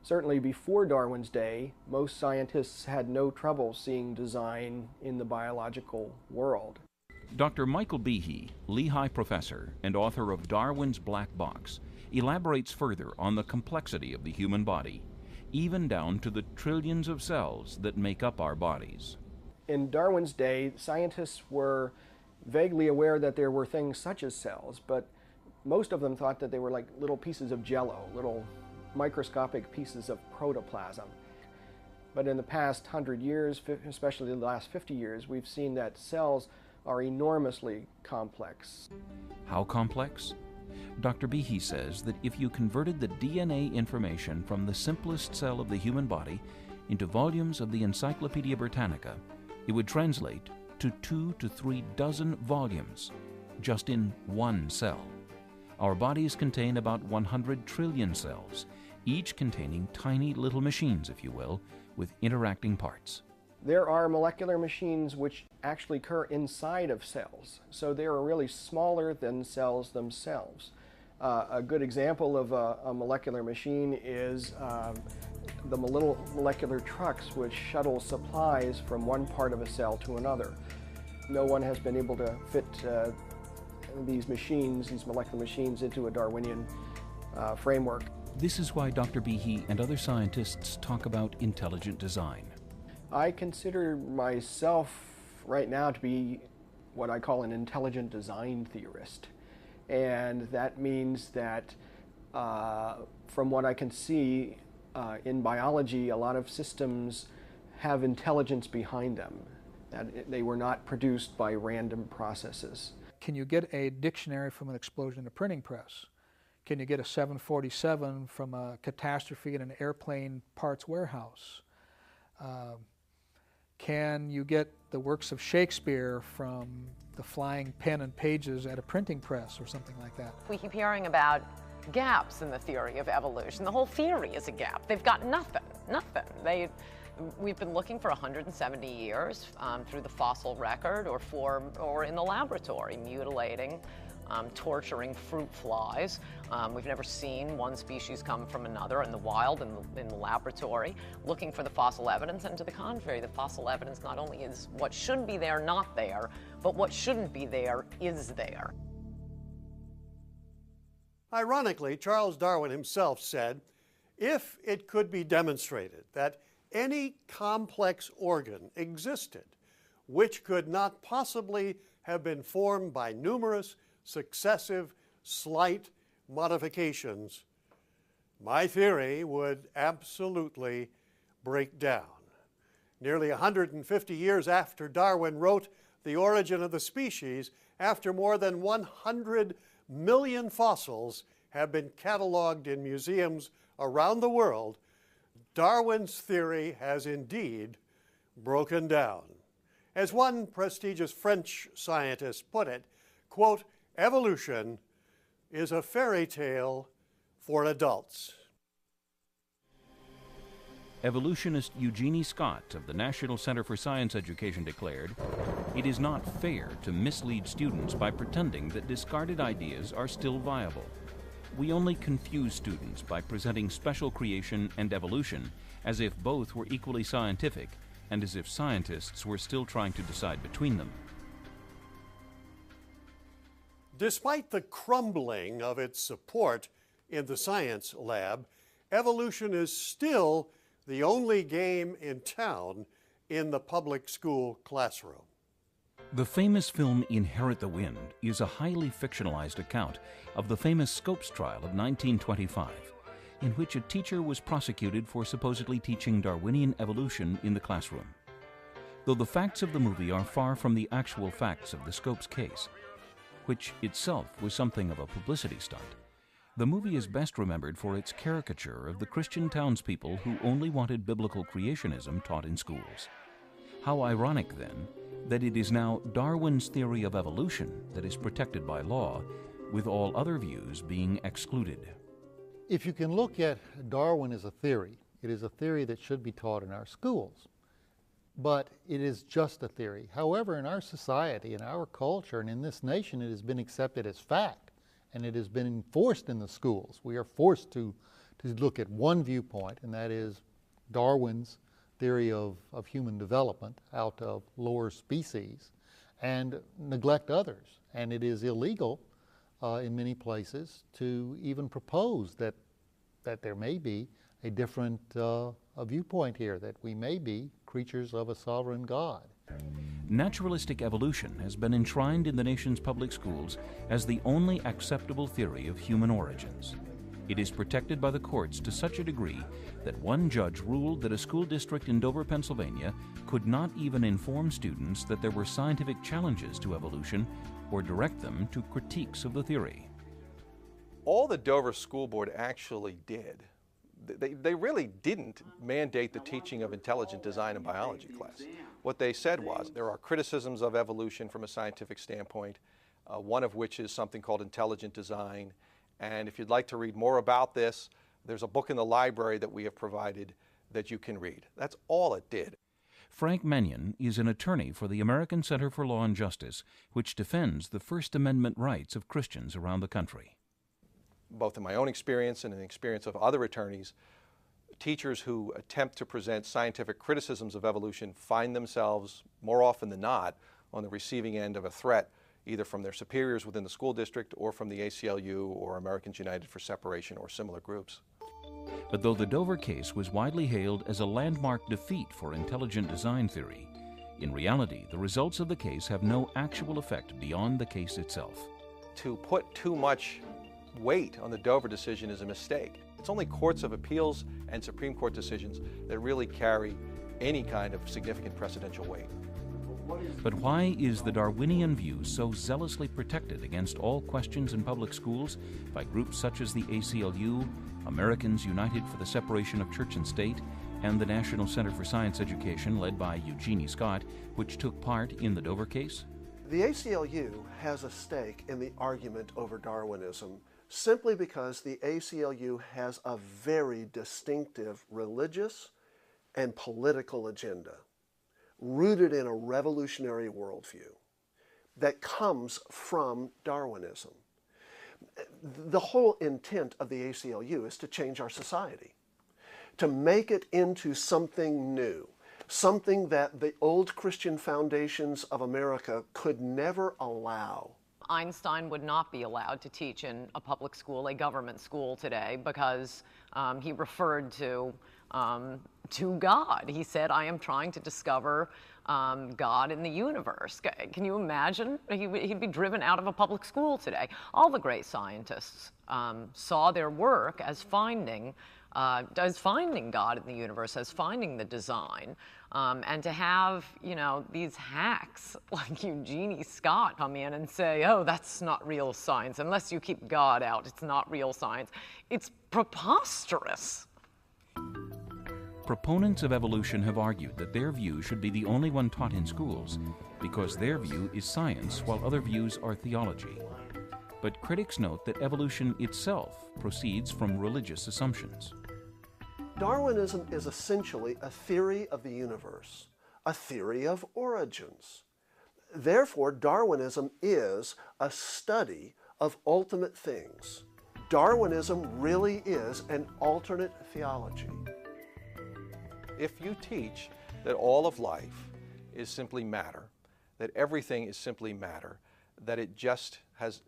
Certainly before Darwin's day, most scientists had no trouble seeing design in the biological world. Dr. Michael Behe, Lehigh professor and author of Darwin's Black Box, elaborates further on the complexity of the human body, even down to the trillions of cells that make up our bodies. In Darwin's day, scientists were vaguely aware that there were things such as cells, but most of them thought that they were like little pieces of jello, little microscopic pieces of protoplasm. But in the past 100 years, especially the last 50 years, we've seen that cells are enormously complex. How complex? Dr. Behe says that if you converted the DNA information from the simplest cell of the human body into volumes of the Encyclopedia Britannica, it would translate to 2 to 3 dozen volumes just in one cell. Our bodies contain about 100 trillion cells, each containing tiny little machines, if you will, with interacting parts. There are molecular machines which actually occur inside of cells, so they are really smaller than cells themselves. A good example of a molecular machine is the little molecular trucks which shuttle supplies from one part of a cell to another. No one has been able to fit these machines, these molecular machines, into a Darwinian framework. This is why Dr. Behe and other scientists talk about intelligent design. I consider myself right now to be what I call an intelligent design theorist. And that means that from what I can see in biology, a lot of systems have intelligence behind them, that they were not produced by random processes. Can you get a dictionary from an explosion in a printing press? Can you get a 747 from a catastrophe in an airplane parts warehouse? Can you get the works of Shakespeare from the flying pen and pages at a printing press or something like that? We keep hearing about gaps in the theory of evolution. The whole theory is a gap. They've got nothing. We've been looking for 170 years through the fossil record or in the laboratory, mutilating, torturing fruit flies. We've never seen one species come from another in the wild, in the laboratory, looking for the fossil evidence. And to the contrary, the fossil evidence not only is what should be there not there, but what shouldn't be there is there. Ironically, Charles Darwin himself said, if it could be demonstrated that any complex organ existed which could not possibly have been formed by numerous successive slight modifications, my theory would absolutely break down. Nearly 150 years after Darwin wrote The Origin of the Species, after more than 100 million fossils have been cataloged in museums around the world, Darwin's theory has indeed broken down. As one prestigious French scientist put it, quote, "Evolution is a fairy tale for adults." Evolutionist Eugenie Scott of the National Center for Science Education declared, "It is not fair to mislead students by pretending that discarded ideas are still viable. We only confuse students by presenting special creation and evolution as if both were equally scientific and as if scientists were still trying to decide between them." Despite the crumbling of its support in the science lab, evolution is still the only game in town in the public school classroom. The famous film Inherit the Wind is a highly fictionalized account of the famous Scopes trial of 1925, in which a teacher was prosecuted for supposedly teaching Darwinian evolution in the classroom. Though the facts of the movie are far from the actual facts of the Scopes case, which itself was something of a publicity stunt, the movie is best remembered for its caricature of the Christian townspeople who only wanted biblical creationism taught in schools. How ironic, then, that it is now Darwin's theory of evolution that is protected by law, with all other views being excluded. If you can look at Darwin as a theory, it is a theory that should be taught in our schools. But it is just a theory. However, in our society, in our culture, and in this nation, it has been accepted as fact, and it has been enforced in the schools. We are forced to look at one viewpoint, and that is Darwin's theory of human development out of lower species, and neglect others. And it is illegal in many places to even propose that there may be a different viewpoint here, that we may be creatures of a sovereign God. Naturalistic evolution has been enshrined in the nation's public schools as the only acceptable theory of human origins. It is protected by the courts to such a degree that one judge ruled that a school district in Dover, Pennsylvania could not even inform students that there were scientific challenges to evolution or direct them to critiques of the theory. All the Dover School Board actually did, they really didn't mandate the teaching of intelligent design in biology class. What they said was there are criticisms of evolution from a scientific standpoint, one of which is something called intelligent design. And if you'd like to read more about this, there's a book in the library that we have provided that you can read. That's all it did. Frank Menyon is an attorney for the American Center for Law and Justice, which defends the First Amendment rights of Christians around the country. Both in my own experience and in the experience of other attorneys, teachers who attempt to present scientific criticisms of evolution find themselves, more often than not, on the receiving end of a threat, either from their superiors within the school district or from the ACLU or Americans United for Separation or similar groups. But though the Dover case was widely hailed as a landmark defeat for intelligent design theory, in reality, the results of the case have no actual effect beyond the case itself. To put too much weight on the Dover decision is a mistake. It's only courts of appeals and Supreme Court decisions that really carry any kind of significant precedential weight. But why is the Darwinian view so zealously protected against all questions in public schools by groups such as the ACLU, Americans United for the Separation of Church and State, and the National Center for Science Education, led by Eugenie Scott, which took part in the Dover case? The ACLU has a stake in the argument over Darwinism simply because the ACLU has a very distinctive religious and political agenda rooted in a revolutionary worldview that comes from Darwinism. The whole intent of the ACLU is to change our society, to make it into something new, something that the old Christian foundations of America could never allow. Einstein would not be allowed to teach in a public school, a government school today, because he referred to God. He said, I am trying to discover God in the universe. Can you imagine? He'd be driven out of a public school today. All the great scientists saw their work as finding God in the universe, as finding the design. And to have, these hacks like Eugenie Scott come in and say, oh, that's not real science. Unless you keep God out, it's not real science. It's preposterous. Proponents of evolution have argued that their view should be the only one taught in schools because their view is science while other views are theology. But critics note that evolution itself proceeds from religious assumptions. Darwinism is essentially a theory of the universe, a theory of origins. Therefore, Darwinism is a study of ultimate things. Darwinism really is an alternate theology. If you teach that all of life is simply matter, that everything is simply matter, that it just has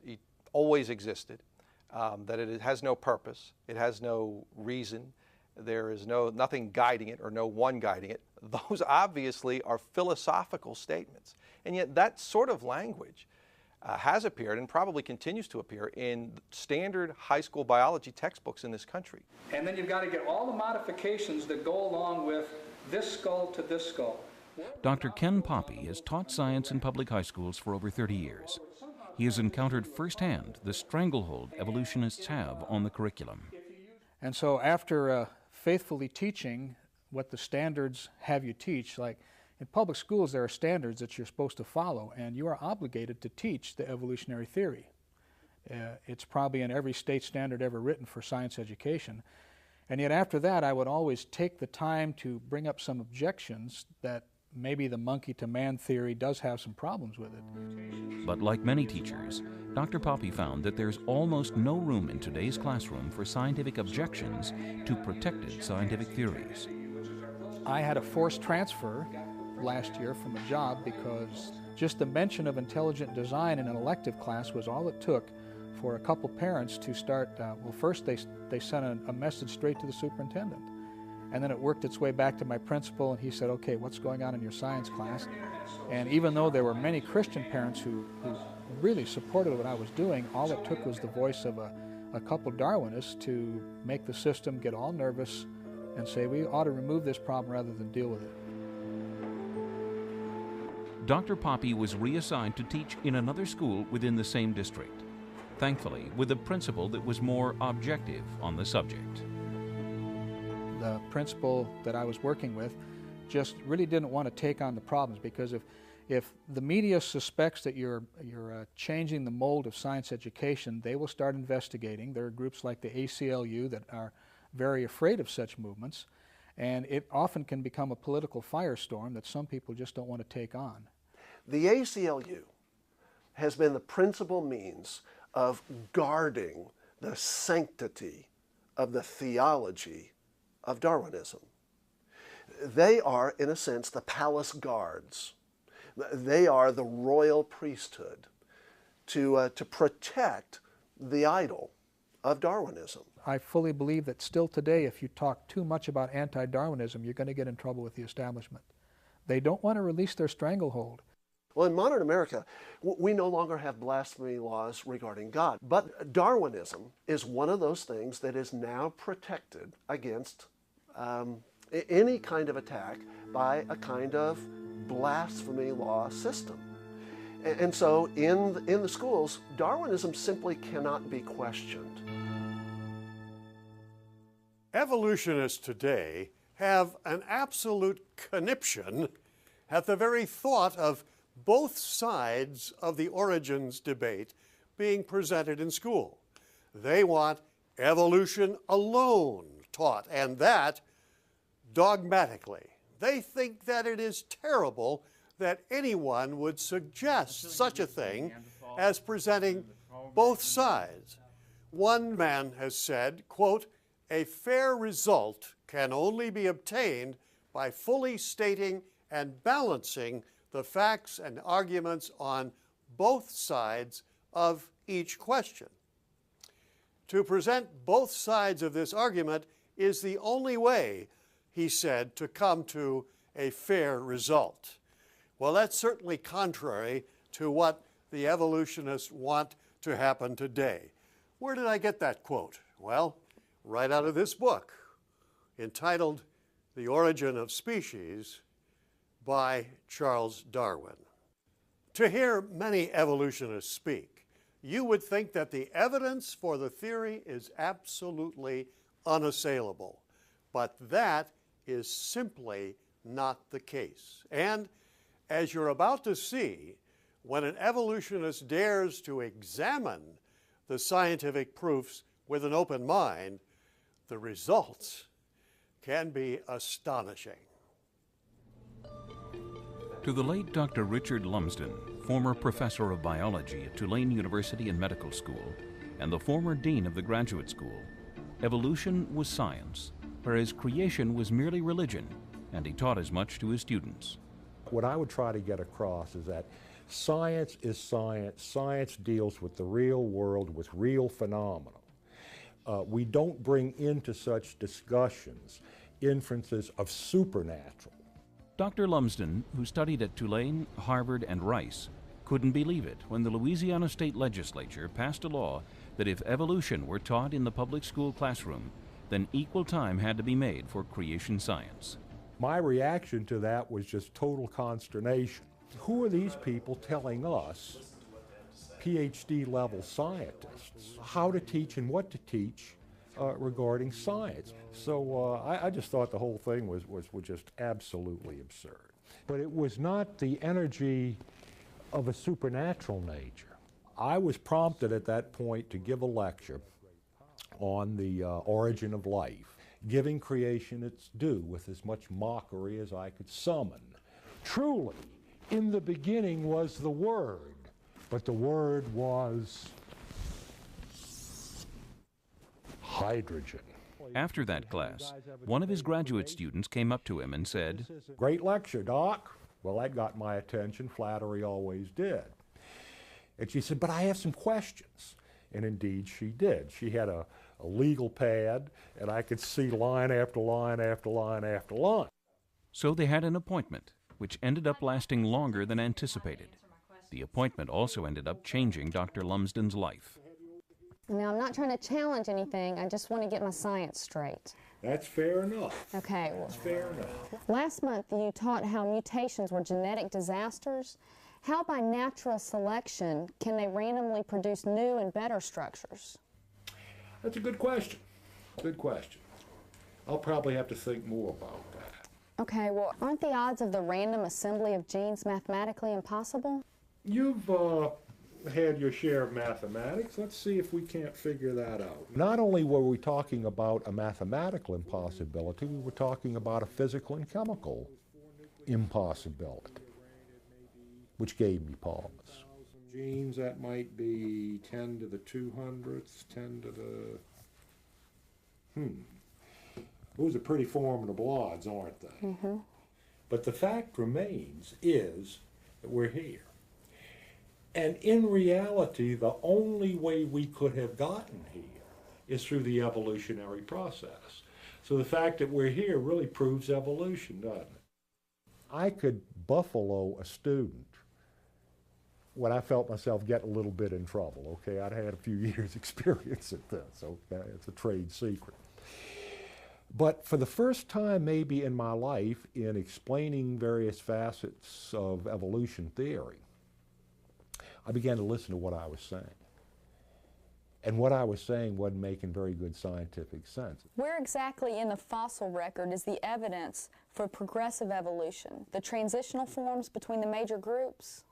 always existed, that it has no purpose, it has no reason, there is nothing guiding it or no one guiding it, those obviously are philosophical statements. And yet that sort of language has appeared and probably continues to appear in standard high school biology textbooks in this country. And then you've got to get all the modifications that go along with this skull to this skull. Dr. Ken Poppy has taught science in public high schools for over 30 years. He has encountered firsthand the stranglehold evolutionists have on the curriculum. And so after faithfully teaching what the standards have you teach, like in public schools there are standards that you're supposed to follow, and you are obligated to teach the evolutionary theory. It's probably in every state standard ever written for science education. And yet after that I would always take the time to bring up some objections that maybe the monkey to man theory does have some problems with it. But like many teachers, Dr. Poppy found that there's almost no room in today's classroom for scientific objections to protected scientific theories. I had a forced transfer last year from a job because just the mention of intelligent design in an elective class was all it took for a couple parents to start, well, first they sent a message straight to the superintendent. And then it worked its way back to my principal, and he said, okay, what's going on in your science class? And even though there were many Christian parents who really supported what I was doing, all it took was the voice of a a couple Darwinists to make the system get all nervous and say we ought to remove this problem rather than deal with it. Dr. Poppe was reassigned to teach in another school within the same district, thankfully with a principal that was more objective on the subject. The principal that I was working with just really didn't want to take on the problems, because if the media suspects that you're changing the mold of science education, they will start investigating. There are groups like the ACLU that are very afraid of such movements, and it often can become a political firestorm that some people just don't want to take on. The ACLU has been the principal means of guarding the sanctity of the theology of Darwinism. They are, in a sense, the palace guards. They are the royal priesthood to protect the idol of Darwinism. I fully believe that still today, if you talk too much about anti-Darwinism, you're going to get in trouble with the establishment. They don't want to release their stranglehold. Well, in modern America, we no longer have blasphemy laws regarding God, but Darwinism is one of those things that is now protected against any kind of attack by a kind of blasphemy law system. And so in the schools, Darwinism simply cannot be questioned. Evolutionists today have an absolute conniption at the very thought of both sides of the origins debate being presented in school. They want evolution alone taught, and that dogmatically. They think that it is terrible that anyone would suggest such a thing as presenting both sides. One man has said, quote, "A fair result can only be obtained by fully stating and balancing the facts and arguments on both sides of each question." To present both sides of this argument is the only way, he said, to come to a fair result. Well, that's certainly contrary to what the evolutionists want to happen today. Where did I get that quote? Well, right out of this book, entitled The Origin of Species by Charles Darwin. To hear many evolutionists speak, you would think that the evidence for the theory is absolutely unassailable, but that is simply not the case. And as you're about to see, when an evolutionist dares to examine the scientific proofs with an open mind, the results can be astonishing. To the late Dr. Richard Lumsden, former professor of biology at Tulane University and Medical School, and the former dean of the graduate school, evolution was science, whereas creation was merely religion, and he taught as much to his students. What I would try to get across is that science is science. Science deals with the real world, with real phenomena. We don't bring into such discussions inferences of supernatural. Dr. Lumsden, who studied at Tulane, Harvard, and Rice, couldn't believe it when the Louisiana State Legislature passed a law that if evolution were taught in the public school classroom, then equal time had to be made for creation science. My reaction to that was just total consternation. Who are these people telling us, PhD level scientists, how to teach and what to teach regarding science? So I just thought the whole thing was just absolutely absurd. But it was not the energy of a supernatural nature. I was prompted at that point to give a lecture on the origin of life, giving creation its due with as much mockery as I could summon. Truly, in the beginning was the Word, but the Word was hydrogen. After that class, one of his graduate students came up to him and said, "Great lecture, Doc." Well, that got my attention. Flattery always did. And she said, "But I have some questions." And indeed she did. She had a legal pad, and I could see line after line after line after line. So they had an appointment, which ended up lasting longer than anticipated. The appointment also ended up changing Dr. Lumsden's life. Now, I'm not trying to challenge anything. I just want to get my science straight. That's fair enough. Okay. That's fair enough. Last month, you taught how mutations were genetic disasters. How, by natural selection, can they randomly produce new and better structures? That's a good question. Good question. I'll probably have to think more about that. Okay, well, aren't the odds of the random assembly of genes mathematically impossible? You've had your share of mathematics. Let's see if we can't figure that out. Not only were we talking about a mathematical impossibility, we were talking about a physical and chemical impossibility, which gave me pause. Genes, that might be 10 to the 200ths, 10 to the... Those are pretty formidable odds, aren't they? Mm-hmm. But the fact remains is that we're here. And in reality, the only way we could have gotten here is through the evolutionary process. So the fact that we're here really proves evolution, doesn't it? I could buffalo a student when I felt myself getting a little bit in trouble, okay? I'd had a few years' experience at this, okay? It's a trade secret. But for the first time maybe in my life, in explaining various facets of evolution theory, I began to listen to what I was saying. And what I was saying wasn't making very good scientific sense. Where exactly in the fossil record is the evidence for progressive evolution, the transitional forms between the major groups?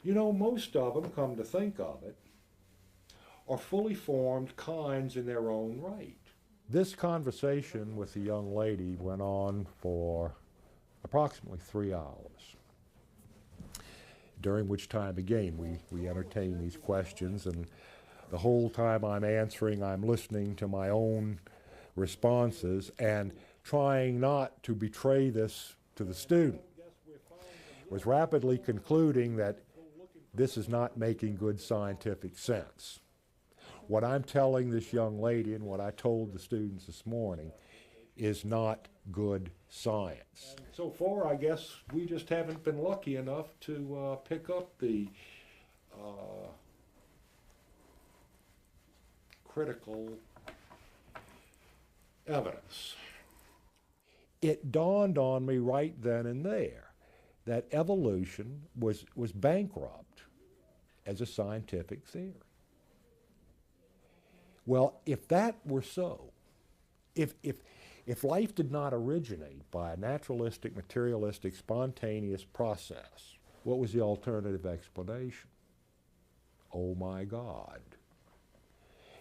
You know, most of them, come to think of it, are fully formed kinds in their own right. This conversation with the young lady went on for approximately 3 hours, during which time, again, we entertained these questions, and the whole time I'm answering, I'm listening to my own responses and trying not to betray this to the student. Was rapidly concluding that this is not making good scientific sense. What I'm telling this young lady and what I told the students this morning is not good science. So far, I guess we just haven't been lucky enough to pick up the critical evidence. It dawned on me right then and there that evolution was bankrupt as a scientific theory. Well, if that were so, if life did not originate by a naturalistic, materialistic, spontaneous process, what was the alternative explanation? Oh my God.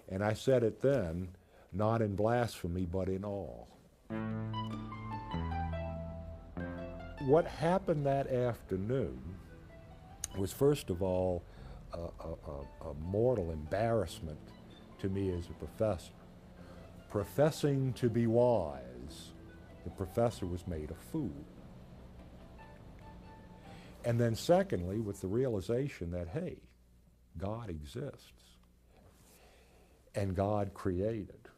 And I said it then, not in blasphemy, but in awe. What happened that afternoon was, first of all, a mortal embarrassment to me as a professor. Professing to be wise, the professor was made a fool. And then secondly, with the realization that, hey, God exists and God created,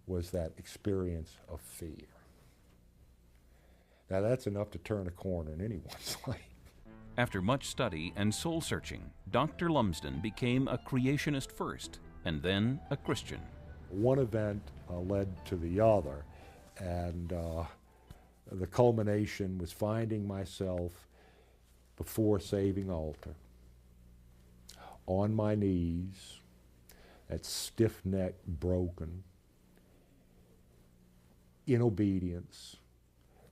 was that experience of fear. Now that's enough to turn a corner in anyone's life. After much study and soul-searching, Dr. Lumsden became a creationist first, and then a Christian. One event led to the other, and the culmination was finding myself before saving altar, on my knees, that stiff neck broken, in obedience,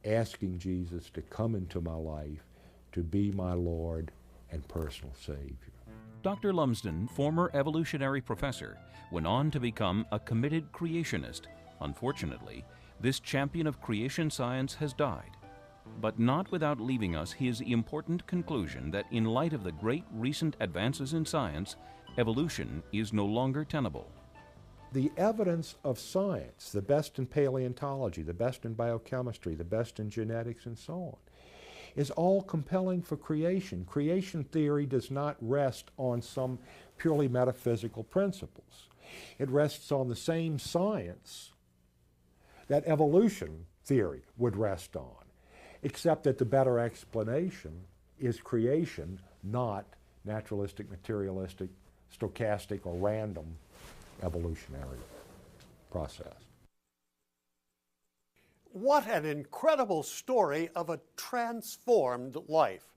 asking Jesus to come into my life, to be my Lord and personal Savior. Dr. Lumsden, former evolutionary professor, went on to become a committed creationist. Unfortunately, this champion of creation science has died, but not without leaving us his important conclusion that in light of the great recent advances in science, evolution is no longer tenable. The evidence of science, the best in paleontology, the best in biochemistry, the best in genetics, and so on, is all compelling for creation. Creation theory does not rest on some purely metaphysical principles. It rests on the same science that evolution theory would rest on, except that the better explanation is creation, not naturalistic, materialistic, stochastic or random evolutionary process. What an incredible story of a transformed life.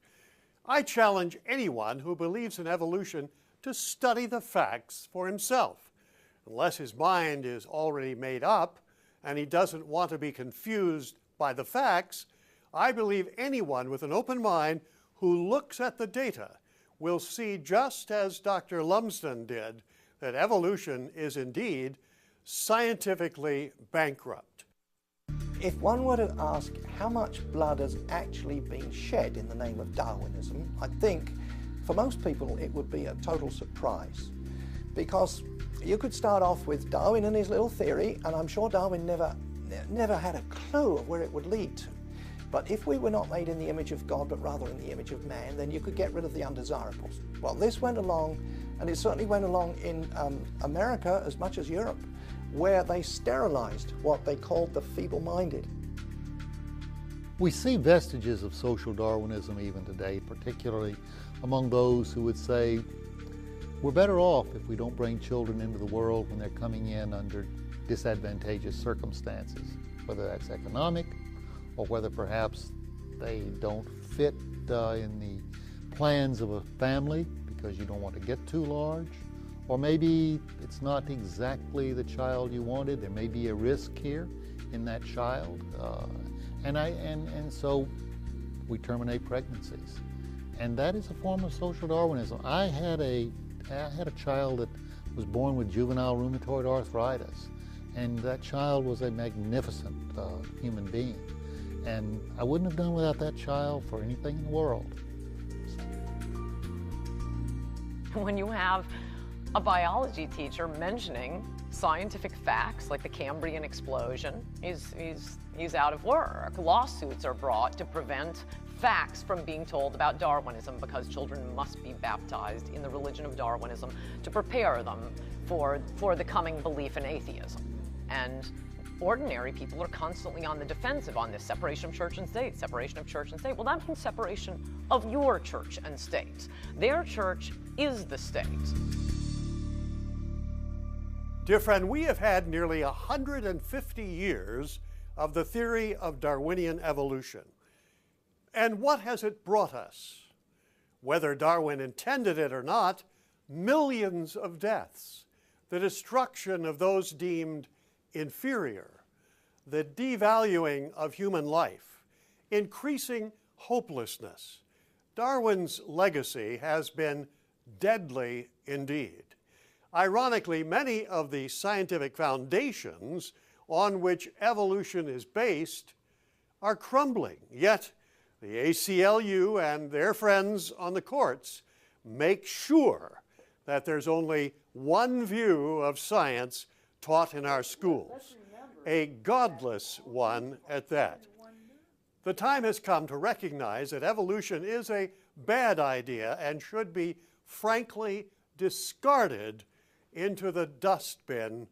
I challenge anyone who believes in evolution to study the facts for himself. Unless his mind is already made up and he doesn't want to be confused by the facts, I believe anyone with an open mind who looks at the data will see, just as Dr. Lumsden did, that evolution is indeed scientifically bankrupt. If one were to ask how much blood has actually been shed in the name of Darwinism, I think for most people it would be a total surprise. Because you could start off with Darwin and his little theory, and I'm sure Darwin never had a clue of where it would lead to. But if we were not made in the image of God, but rather in the image of man, then you could get rid of the undesirables. Well, this went along, and it certainly went along in America as much as Europe, where they sterilized what they called the feeble-minded. We see vestiges of social Darwinism even today, particularly among those who would say, we're better off if we don't bring children into the world when they're coming in under disadvantageous circumstances, whether that's economic, or whether perhaps they don't fit in the plans of a family because you don't want to get too large, or maybe it's not exactly the child you wanted. There may be a risk here in that child, and so we terminate pregnancies, and that is a form of social Darwinism. I had a child that was born with juvenile rheumatoid arthritis, and that child was a magnificent human being. And I wouldn't have done without that child for anything in the world. When you have a biology teacher mentioning scientific facts like the Cambrian explosion, he's out of work. Lawsuits are brought to prevent facts from being told about Darwinism because children must be baptized in the religion of Darwinism to prepare them for the coming belief in atheism. And ordinary people are constantly on the defensive on this separation of church and state, separation of church and state. Well, that means separation of your church and state. Their church is the state. Dear friend, we have had nearly 150 years of the theory of Darwinian evolution. And what has it brought us? Whether Darwin intended it or not, millions of deaths, the destruction of those deemed inferior, the devaluing of human life, increasing hopelessness. Darwin's legacy has been deadly indeed. Ironically, many of the scientific foundations on which evolution is based are crumbling, yet the ACLU and their friends on the courts make sure that there's only one view of science taught in our schools, a godless one at that. The time has come to recognize that evolution is a bad idea and should be frankly discarded into the dustbin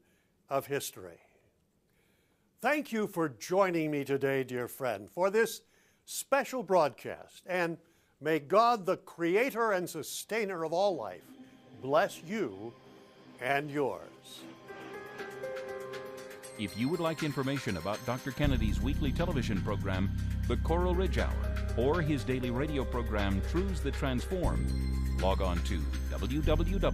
of history. Thank you for joining me today, dear friend, for this special broadcast, and may God, the creator and sustainer of all life, bless you and yours. If you would like information about Dr. Kennedy's weekly television program, The Coral Ridge Hour, or his daily radio program, Truths That Transform, log on to www.crm.tv.